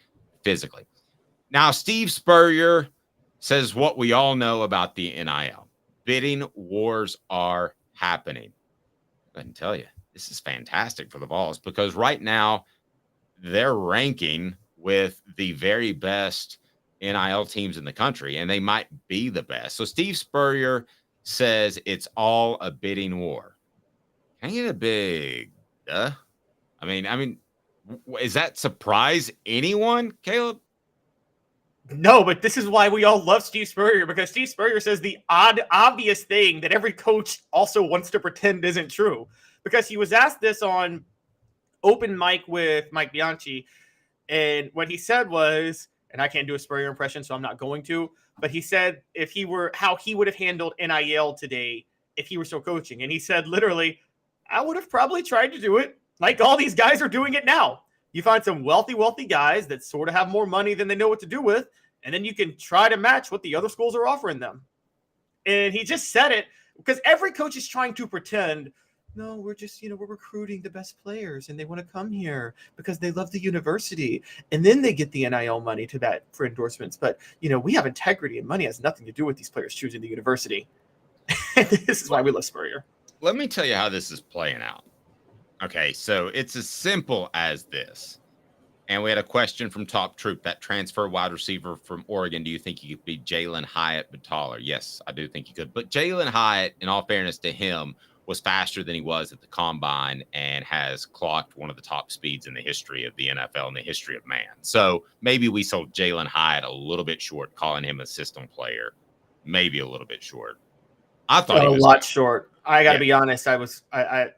physically. Now, Steve Spurrier says what we all know about the NIL. Bidding wars are happening. I can tell you, this is fantastic for the Vols because right now they're ranking with the very best NIL teams in the country, and they might be the best. So Steve Spurrier says it's all a bidding war. Can I get a big I mean, is that surprise anyone, Caleb? No, but this is why we all love Steve Spurrier, because Steve Spurrier says the obvious thing that every coach also wants to pretend isn't true. Because he was asked this on Open Mic with Mike Bianchi, and what he said was, and I can't do a Spurrier impression, so I'm not going to, but he said how he would have handled NIL today if he were still coaching. And he said, literally, I would have probably tried to do it like all these guys are doing it now. You find some wealthy guys that sort of have more money than they know what to do with, and then you can try to match what the other schools are offering them. And he just said it because every coach is trying to pretend, no, we're just, we're recruiting the best players and they want to come here because they love the university. And then they get the NIL money to that for endorsements. But, we have integrity, and money has nothing to do with these players choosing the university. This is why we love Spurrier. Let me tell you how this is playing out. Okay, so it's as simple as this. And we had a question from Top Troop, that transfer wide receiver from Oregon. Do you think he could be Jalen Hyatt but taller? Yes, I do think he could. But Jalen Hyatt, in all fairness to him, was faster than he was at the combine and has clocked one of the top speeds in the history of the NFL and the history of man. So maybe we sold Jalen Hyatt a little bit short, calling him a system player. Maybe a little bit short. I thought a he was lot short. I got to be honest. I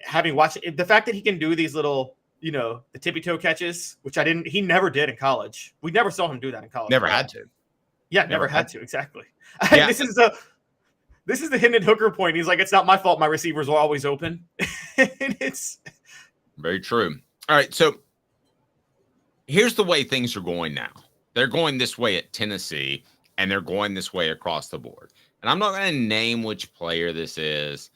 having watched it, the fact that he can do these little, the tippy toe catches, which he never did in college. We never saw him do that in college. Never had to. Yeah, never had to. Exactly. Yeah. This is the Hendon Hooker point. He's like, it's not my fault. My receivers are always open. And it's very true. All right. So here's the way things are going now. They're going this way at Tennessee, and they're going this way across the board. And I'm not going to name which player this is,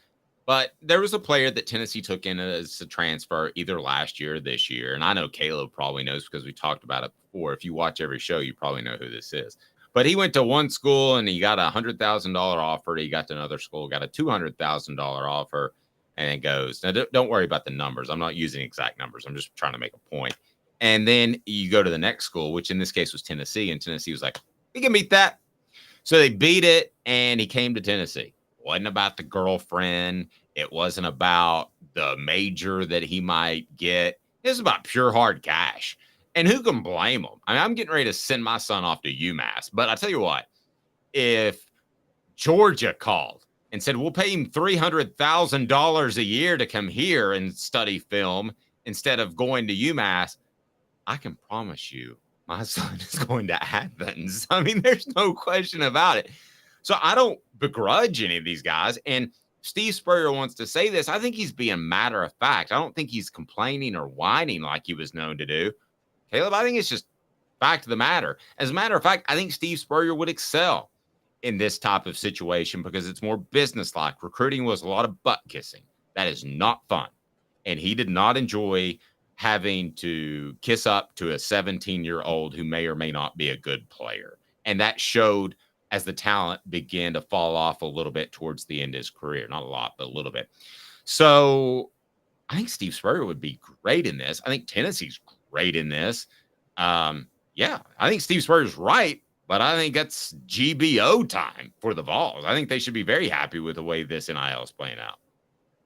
but there was a player that Tennessee took in as a transfer either last year or this year. And I know Caleb probably knows because we talked about it before. If you watch every show, you probably know who this is. But he went to one school and he got a $100,000 offer. He got to another school, got a $200,000 offer, and it goes. Now, don't worry about the numbers. I'm not using exact numbers. I'm just trying to make a point. And then you go to the next school, which in this case was Tennessee. And Tennessee was like, we can beat that. So they beat it, and he came to Tennessee. It wasn't about the girlfriend. It wasn't about the major that he might get. It was about pure hard cash. And who can blame him? I mean, I'm getting ready to send my son off to UMass. But I tell you what, if Georgia called and said, we'll pay him $300,000 a year to come here and study film instead of going to UMass, I can promise you my son is going to Athens. I mean, there's no question about it. So I don't begrudge any of these guys. And Steve Spurrier wants to say this. I think he's being matter of fact. I don't think he's complaining or whining like he was known to do. Caleb, I think it's just fact of the matter. As a matter of fact, I think Steve Spurrier would excel in this type of situation because it's more businesslike. Recruiting was a lot of butt kissing. That is not fun. And he did not enjoy having to kiss up to a 17-year-old who may or may not be a good player. And that showed as the talent began to fall off a little bit towards the end of his career. Not a lot, but a little bit. So I think Steve Spurrier would be great in this. I think Tennessee's great in this. I think Steve Spurrier's right, but I think that's GBO time for the Vols. I think they should be very happy with the way this NIL is playing out.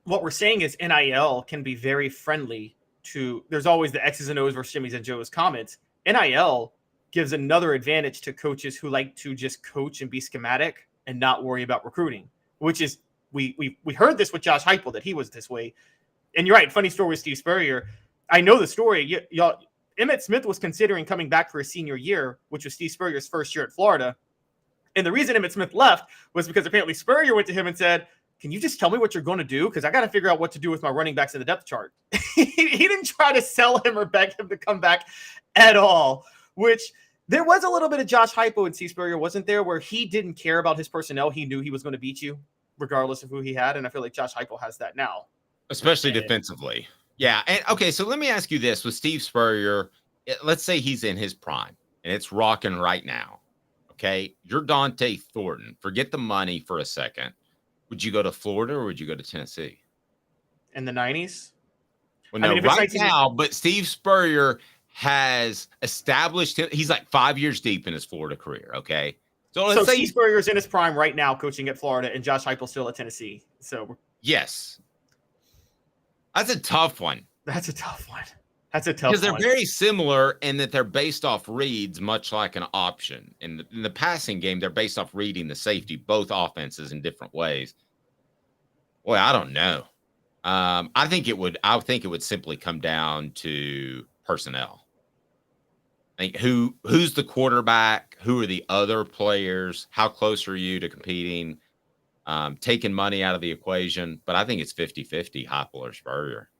What we're saying is NIL can be very friendly to, there's always the X's and O's versus Jimmy's and Joe's comments. NIL gives another advantage to coaches who like to just coach and be schematic and not worry about recruiting, which is, we heard this with Josh Heupel, that he was this way. And you're right. Funny story with Steve Spurrier. I know the story. Y'all, Emmitt Smith was considering coming back for his senior year, which was Steve Spurrier's first year at Florida. And the reason Emmitt Smith left was because apparently Spurrier went to him and said, can you just tell me what you're going to do? Because I got to figure out what to do with my running backs in the depth chart. He didn't try to sell him or beg him to come back at all, which there was a little bit of Josh Heupel and Steve Spurrier, wasn't there, where he didn't care about his personnel. He knew he was going to beat you regardless of who he had. And I feel like Josh Heupel has that now. Especially defensively. Yeah. And okay, so let me ask you this with Steve Spurrier. Let's say he's in his prime and it's rocking right now. Okay. You're Dante Thornton. Forget the money for a second. Would you go to Florida or would you go to Tennessee? In the 90s? Well, no, right now, but Steve Spurrier has established him. He's like 5 years deep in his Florida career. Okay. So let's say Steve Spurrier's in his prime right now coaching at Florida and Josh Heupel's still at Tennessee. So yes. That's a tough one. That's a tough one. Because they're very similar in that they're based off reads, much like an option. In the passing game, they're based off reading the safety, both offenses in different ways. Boy, I don't know. I think it would simply come down to personnel. I think who's the quarterback? Who are the other players? How close are you to competing? Taking money out of the equation. But I think it's 50-50, Heupel or Spurrier.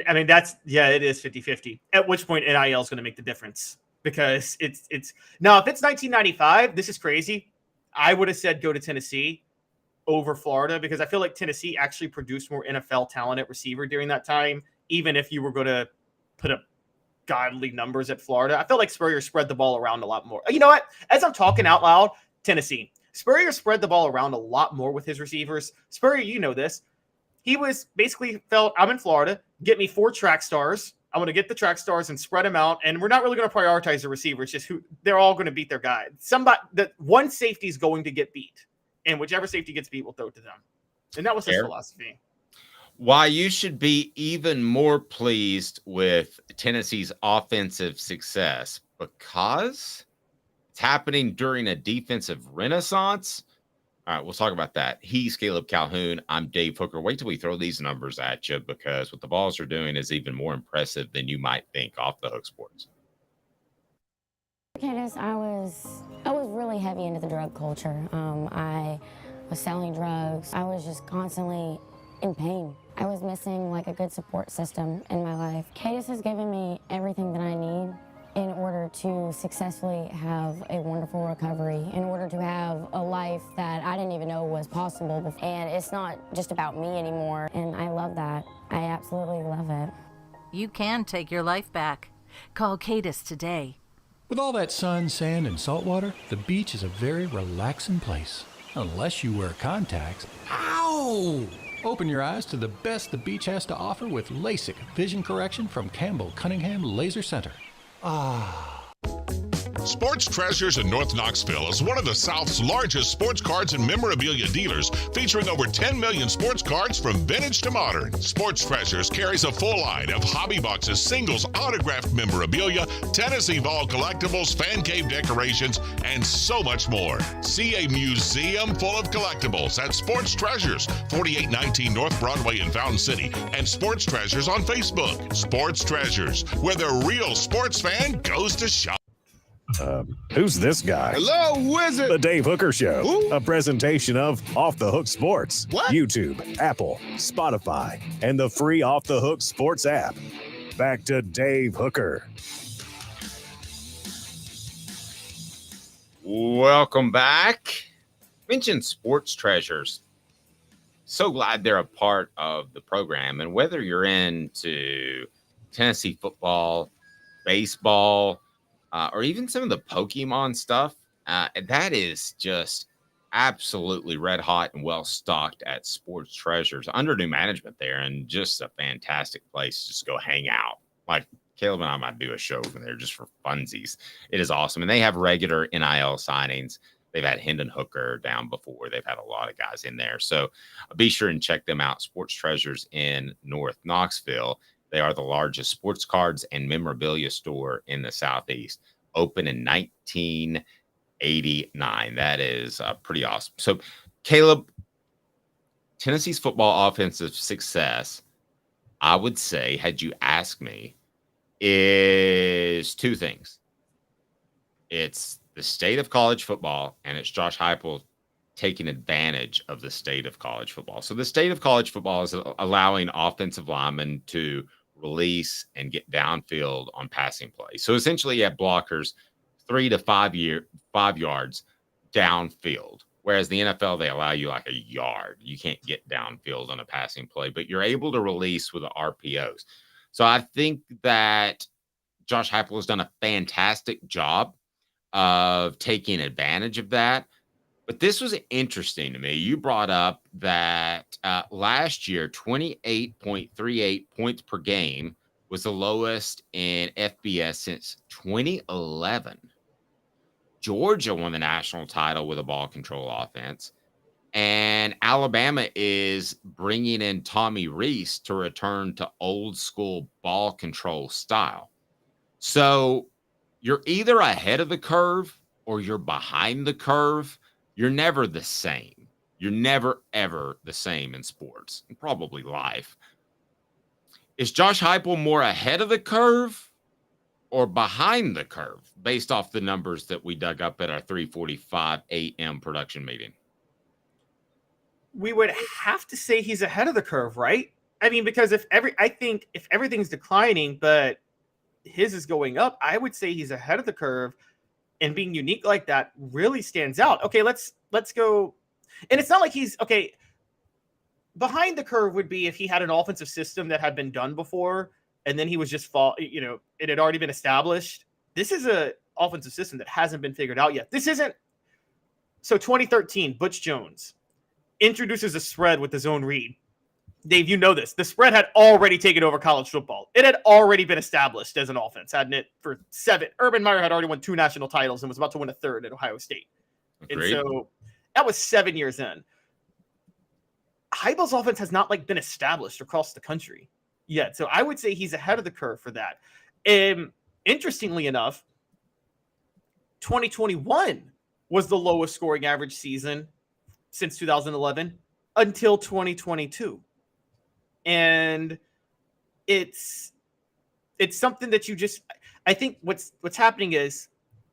I mean, it is 50-50. At which point NIL is going to make the difference, because it's now, if it's 1995, this is crazy. I would have said go to Tennessee over Florida, because I feel like Tennessee actually produced more NFL talent at receiver during that time. Even if you were going to put up godly numbers at Florida, I felt like Spurrier spread the ball around a lot more. You know what? As I'm talking out loud, Tennessee. Spurrier spread the ball around a lot more with his receivers. Spurrier, you know this. He was basically felt, I'm in Florida, get me 4 track stars. I'm going to get the track stars and spread them out. And we're not really going to prioritize the receivers, just who they're all going to beat their guy. One safety is going to get beat, and whichever safety gets beat, we'll throw it to them. And that was his philosophy. Why you should be even more pleased with Tennessee's offensive success, because it's happening during a defensive renaissance. All right, we'll talk about that. He's Caleb Calhoun. I'm Dave Hooker. Wait till we throw these numbers at you, because what the Vols are doing is even more impressive than you might think. Off the Hook Sports. Candace, I was really heavy into the drug culture. I was selling drugs. I was just constantly in pain. I was missing like a good support system in my life. Candace has given me everything that I need in order to successfully have a wonderful recovery, in order to have a life that I didn't even know was possible before. And it's not just about me anymore, and I love that. I absolutely love it. You can take your life back. Call Cadis today. With all that sun, sand, and salt water, the beach is a very relaxing place. Unless you wear contacts. Ow! Open your eyes to the best the beach has to offer with LASIK vision correction from Campbell Cunningham Laser Center. Sports Treasures in North Knoxville is one of the South's largest sports cards and memorabilia dealers, featuring over 10 million sports cards from vintage to modern. Sports Treasures carries a full line of hobby boxes, singles, autographed memorabilia, Tennessee Vol collectibles, fan cave decorations, and so much more. See a museum full of collectibles at Sports Treasures, 4819 North Broadway in Fountain City, and Sports Treasures on Facebook. Sports Treasures, where the real sports fan goes to shop. Who's this guy? Hello, wizard. The Dave Hooker Show, Who? a presentation of Off the Hook Sports. What? YouTube, Apple, Spotify, and the free Off the Hook Sports app. Back to Dave Hooker. Welcome back. Mentioned Sports Treasures. So glad they're a part of the program. And whether you're into Tennessee football, baseball, or even some of the Pokemon stuff, that is just absolutely red hot and well stocked at Sports Treasures under new management there, and just a fantastic place to just go hang out. Like Caleb and I might do a show over there just for funsies. It is awesome. And they have regular NIL signings. They've had Hendon Hooker down before. They've had a lot of guys in there. So be sure and check them out. Sports Treasures in North Knoxville. They are the largest sports cards and memorabilia store in the Southeast. Open in 1989. That is pretty awesome. So, Caleb, Tennessee's football offensive success, I would say, had you asked me, is two things. It's the state of college football, and it's Josh Heupel taking advantage of the state of college football. So the state of college football is allowing offensive linemen to release and get downfield on passing plays. So essentially you have blockers 3 to 5 yards downfield, whereas the NFL, they allow you like a yard. You can't get downfield on a passing play, but you're able to release with the RPOs. So I think that Josh Heupel has done a fantastic job of taking advantage of that. But this was interesting to me. You brought up that last year, 28.38 points per game was the lowest in FBS since 2011. Georgia won the national title with a ball control offense. And Alabama is bringing in Tommy Rees to return to old school ball control style. So you're either ahead of the curve or you're behind the curve. You're never the same. You're never, ever the same in sports, and probably life. Is Josh Heupel more ahead of the curve or behind the curve based off the numbers that we dug up at our 3:45 a.m. production meeting? We would have to say he's ahead of the curve, right? I mean, because if everything's declining, but his is going up, I would say he's ahead of the curve. And being unique like that really stands out. Okay, let's go. And it's not like he's okay. Behind the curve would be if he had an offensive system that had been done before, and then he was just it had already been established. This is a offensive system that hasn't been figured out yet. This isn't. So 2013, Butch Jones introduces a spread with the zone read. Dave, you know this. The spread had already taken over college football. It had already been established as an offense, hadn't it? For 7. Urban Meyer had already won 2 national titles and was about to win a 3rd at Ohio State. Agreed. And so that was 7 years in. Heupel's offense has not been established across the country yet. So I would say he's ahead of the curve for that. Interestingly enough, 2021 was the lowest scoring average season since 2011 until 2022. And it's something that I think what's happening is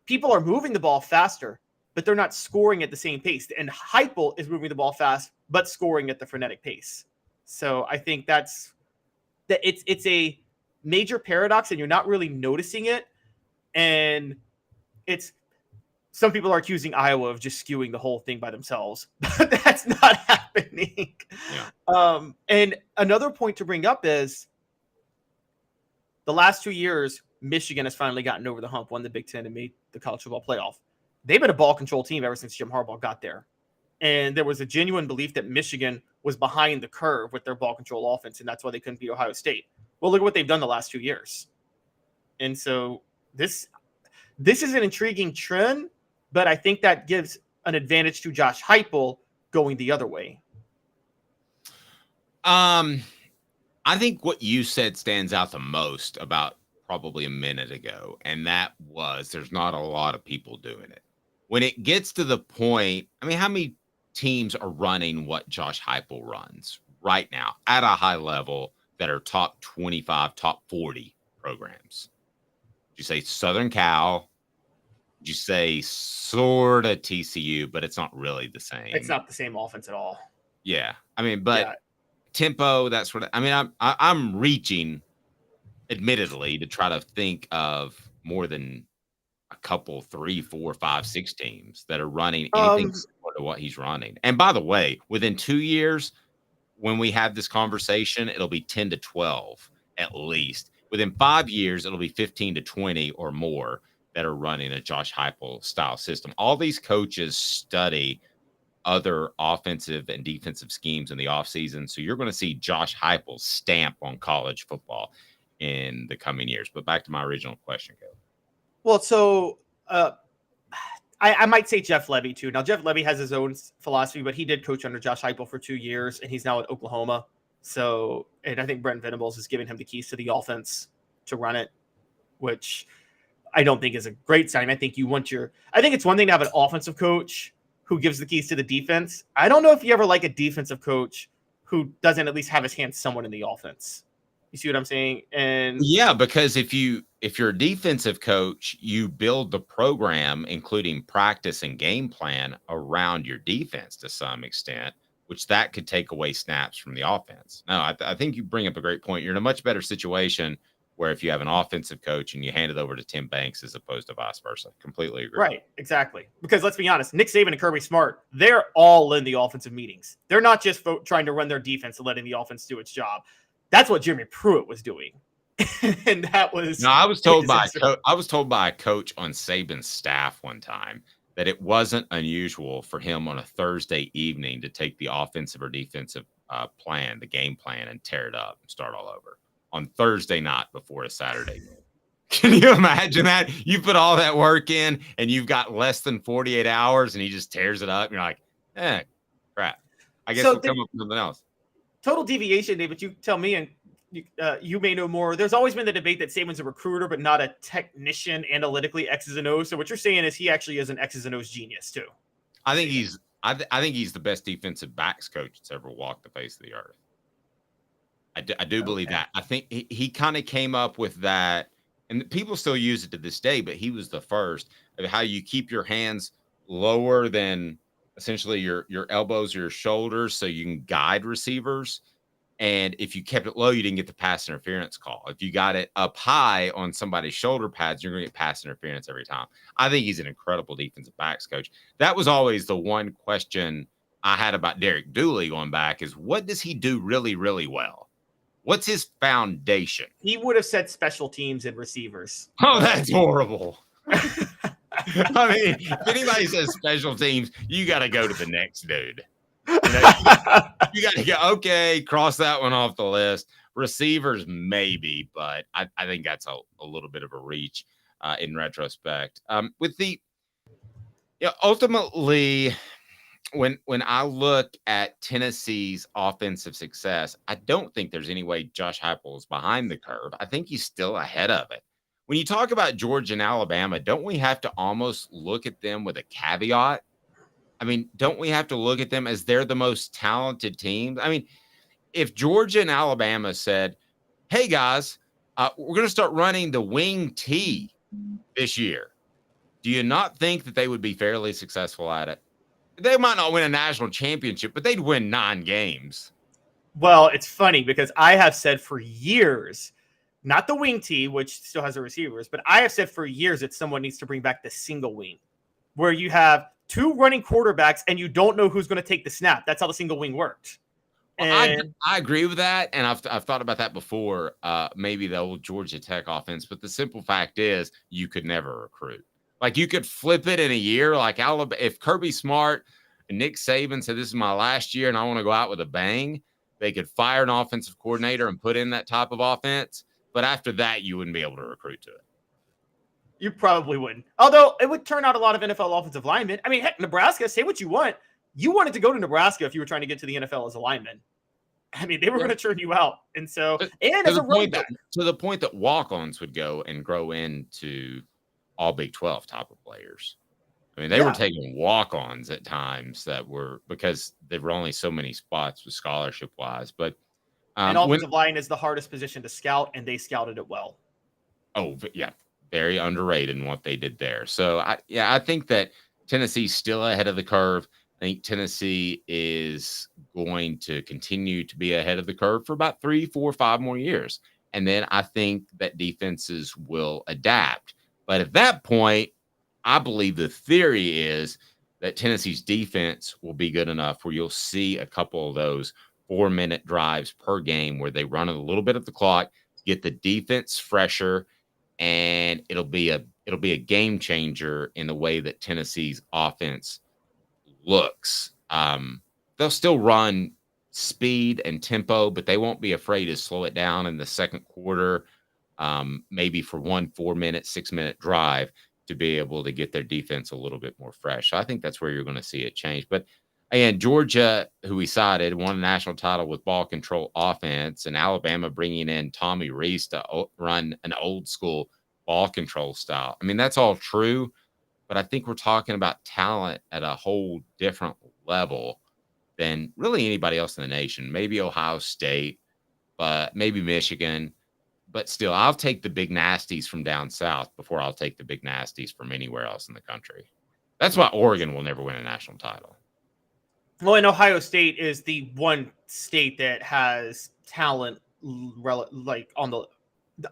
people are moving the ball faster, but they're not scoring at the same pace. And Heupel is moving the ball fast, but scoring at the frenetic pace. So I think it's a major paradox and you're not really noticing it. And some people are accusing Iowa of just skewing the whole thing by themselves, but that's not happening. Yeah. And another point to bring up is the last 2 years, Michigan has finally gotten over the hump, won the Big Ten, and made the college football playoff. They've been a ball control team ever since Jim Harbaugh got there. And there was a genuine belief that Michigan was behind the curve with their ball control offense, and that's why they couldn't beat Ohio State. Well, look at what they've done the last 2 years. And so this is an intriguing trend, but I think that gives an advantage to Josh Heupel going the other way. I think what you said stands out the most about probably a minute ago, and that was there's not a lot of people doing it. When it gets to the point, I mean, how many teams are running what Josh Heupel runs right now at a high level that are top 25, top 40 programs? You say Southern Cal, you say sort of TCU, but it's not really the same. It's not the same offense at all. Yeah. I mean, but tempo, that sort of, I mean, I'm reaching admittedly to try to think of more than a couple, 3, 4, 5, 6 teams that are running anything similar to what he's running. And by the way, within 2 years, when we have this conversation, it'll be 10 to 12 at least. Within 5 years, it'll be 15 to 20 or more that are running a Josh Heupel style system. All these coaches study other offensive and defensive schemes in the offseason. So you're going to see Josh Heupel's stamp on college football in the coming years. But back to my original question, Caleb. Well, so I might say Jeff Lebby too. Now, Jeff Lebby has his own philosophy, but he did coach under Josh Heupel for 2 years, and he's now at Oklahoma. So, and I think Brent Venables is giving him the keys to the offense to run it, which I don't think is a great sign. I think it's one thing to have an offensive coach who gives the keys to the defense. I don't know if you ever like a defensive coach who doesn't at least have his hands somewhat in the offense. You see what I'm saying? And yeah, because if you're a defensive coach, you build the program, including practice and game plan, around your defense to some extent, which that could take away snaps from the offense. No, I think you bring up a great point. You're in a much better situation where if you have an offensive coach and you hand it over to Tim Banks as opposed to vice versa. Completely agree. Right, exactly. Because let's be honest, Nick Saban and Kirby Smart, they're all in the offensive meetings. They're not just trying to run their defense and letting the offense do its job. That's what Jeremy Pruitt was doing. And that was I was told by a coach on Saban's staff one time that it wasn't unusual for him on a Thursday evening to take the offensive or defensive plan, the game plan, and tear it up and start all over on Thursday night before a Saturday game. Can you imagine that? You put all that work in and you've got less than 48 hours and he just tears it up. And you're like, crap. I guess we'll come up with something else. Total deviation, David, you tell me, and you may know more. There's always been the debate that Saban's a recruiter, but not a technician, analytically X's and O's. So what you're saying is he actually is an X's and O's genius too. I think he's the best defensive backs coach that's ever walked the face of the earth. I do believe that. I think he kind of came up with that, and people still use it to this day, but he was the first of how you keep your hands lower than essentially your elbows or your shoulders so you can guide receivers. And if you kept it low, you didn't get the pass interference call. If you got it up high on somebody's shoulder pads, you're going to get pass interference every time. I think he's an incredible defensive backs coach. That was always the one question I had about Derek Dooley going back is what does he do really, really well? What's his foundation? He would have said special teams and receivers. Oh, that's horrible. I mean, if anybody says special teams, you got to go to the next dude. You got to go, okay, cross that one off the list. Receivers, maybe, but I think that's a little bit of a reach in retrospect. Ultimately, when I look at Tennessee's offensive success, I don't think there's any way Josh Heupel is behind the curve. I think he's still ahead of it. When you talk about Georgia and Alabama, don't we have to almost look at them with a caveat? I mean, don't we have to look at them as they're the most talented teams? I mean, if Georgia and Alabama said, hey, guys, we're going to start running the wing T this year, do you not think that they would be fairly successful at it? They might not win a national championship, but they'd win 9 games. Well, it's funny because I have said for years, not the wing T, which still has the receivers, but I have said for years that someone needs to bring back the single wing, where you have 2 running quarterbacks and you don't know who's going to take the snap. That's how the single wing worked. Well, I agree with that, and I've thought about that before, maybe the old Georgia Tech offense, but the simple fact is you could never recruit. Like, you could flip it in a year, like Alabama. If Kirby Smart and Nick Saban said, this is my last year and I want to go out with a bang, they could fire an offensive coordinator and put in that type of offense. But after that, you wouldn't be able to recruit to it. You probably wouldn't. Although it would turn out a lot of NFL offensive linemen. I mean, heck, Nebraska, say what you want. You wanted to go to Nebraska if you were trying to get to the NFL as a lineman. I mean, they were going to turn you out. And so, and as a running back. To the point that walk-ons would go and grow into all Big 12 type of players. I mean, they were taking walk-ons at times that were, because there were only so many spots with scholarship-wise. But and offensive line is the hardest position to scout, and they scouted it well. Oh, yeah. Very underrated in what they did there. So, I think that Tennessee's still ahead of the curve. I think Tennessee is going to continue to be ahead of the curve for about 3, 4, 5 more years. And then I think that defenses will adapt. But at that point, I believe the theory is that Tennessee's defense will be good enough where you'll see a couple of those 4-minute drives per game where they run a little bit of the clock, get the defense fresher, and it'll be a game changer in the way that Tennessee's offense looks. They'll still run speed and tempo, but they won't be afraid to slow it down in the second quarter, maybe for 1 4-minute, 6-minute drive to be able to get their defense a little bit more fresh. So I think that's where you're going to see it change. But again, Georgia, who we cited, won a national title with ball control offense, and Alabama bringing in Tommy Rees to run an old school ball control style. I mean, that's all true, but I think we're talking about talent at a whole different level than really anybody else in the nation. Maybe Ohio State, but maybe Michigan. But still, I'll take the big nasties from down south before I'll take the big nasties from anywhere else in the country. That's why Oregon will never win a national title. Well, and Ohio State is the one state that has talent, like on the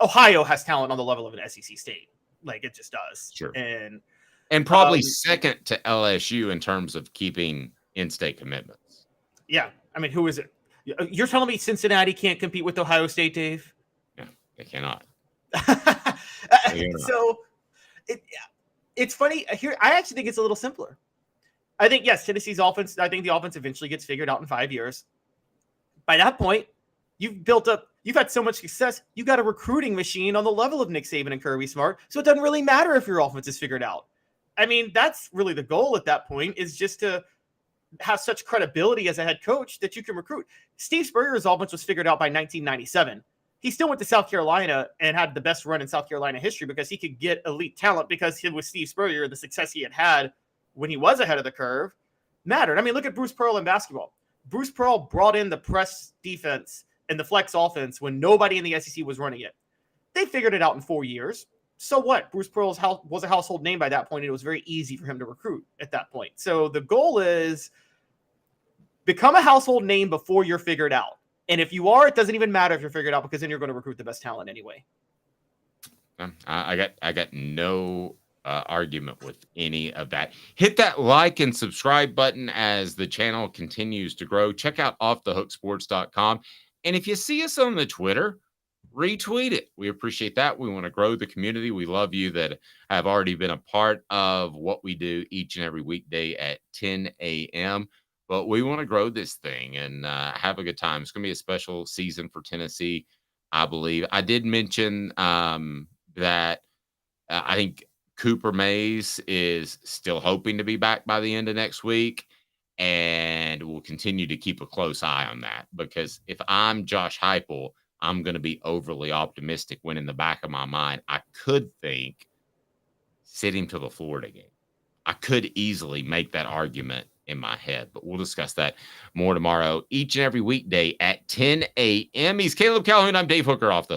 Ohio has talent on the level of an SEC state. Like, it just does. Sure. And probably second to LSU in terms of keeping in-state commitments. Yeah. I mean, who is it? You're telling me Cincinnati can't compete with Ohio State, Dave? Yeah, they cannot. So it's funny here. I actually think it's a little simpler. I think, yes, Tennessee's offense, I think the offense eventually gets figured out in 5 years. By that point, you've had so much success, you've got a recruiting machine on the level of Nick Saban and Kirby Smart, so it doesn't really matter if your offense is figured out. I mean, that's really the goal at that point, is just to have such credibility as a head coach that you can recruit. Steve Spurrier's offense was figured out by 1997. He still went to South Carolina and had the best run in South Carolina history because he could get elite talent, because with Steve Spurrier, the success he had when he was ahead of the curve mattered. I mean, look at Bruce Pearl in basketball. Bruce Pearl brought in the press defense and the flex offense when nobody in the SEC was running it. They figured it out in 4 years. So what? Bruce Pearl was a household name by that point, and it was very easy for him to recruit at that point. So the goal is become a household name before you're figured out. And if you are, it doesn't even matter if you're figured out, because then you're going to recruit the best talent anyway. I got no argument with any of that. Hit that like and subscribe button as the channel continues to grow. Check out offthehooksports.com. And if you see us on the Twitter, retweet it. We appreciate that. We want to grow the community. We love you that have already been a part of what we do each and every weekday at 10 a.m. but we want to grow this thing and have a good time. It's going to be a special season for Tennessee, I believe. I did mention that I think Cooper Mays is still hoping to be back by the end of next week, and we'll continue to keep a close eye on that, because if I'm Josh Heupel, I'm going to be overly optimistic when in the back of my mind, I could think sit him to the Florida game. I could easily make that argument in my head, but we'll discuss that more tomorrow, each and every weekday at 10 a.m. He's Caleb Calhoun. I'm Dave Hooker, off the hook.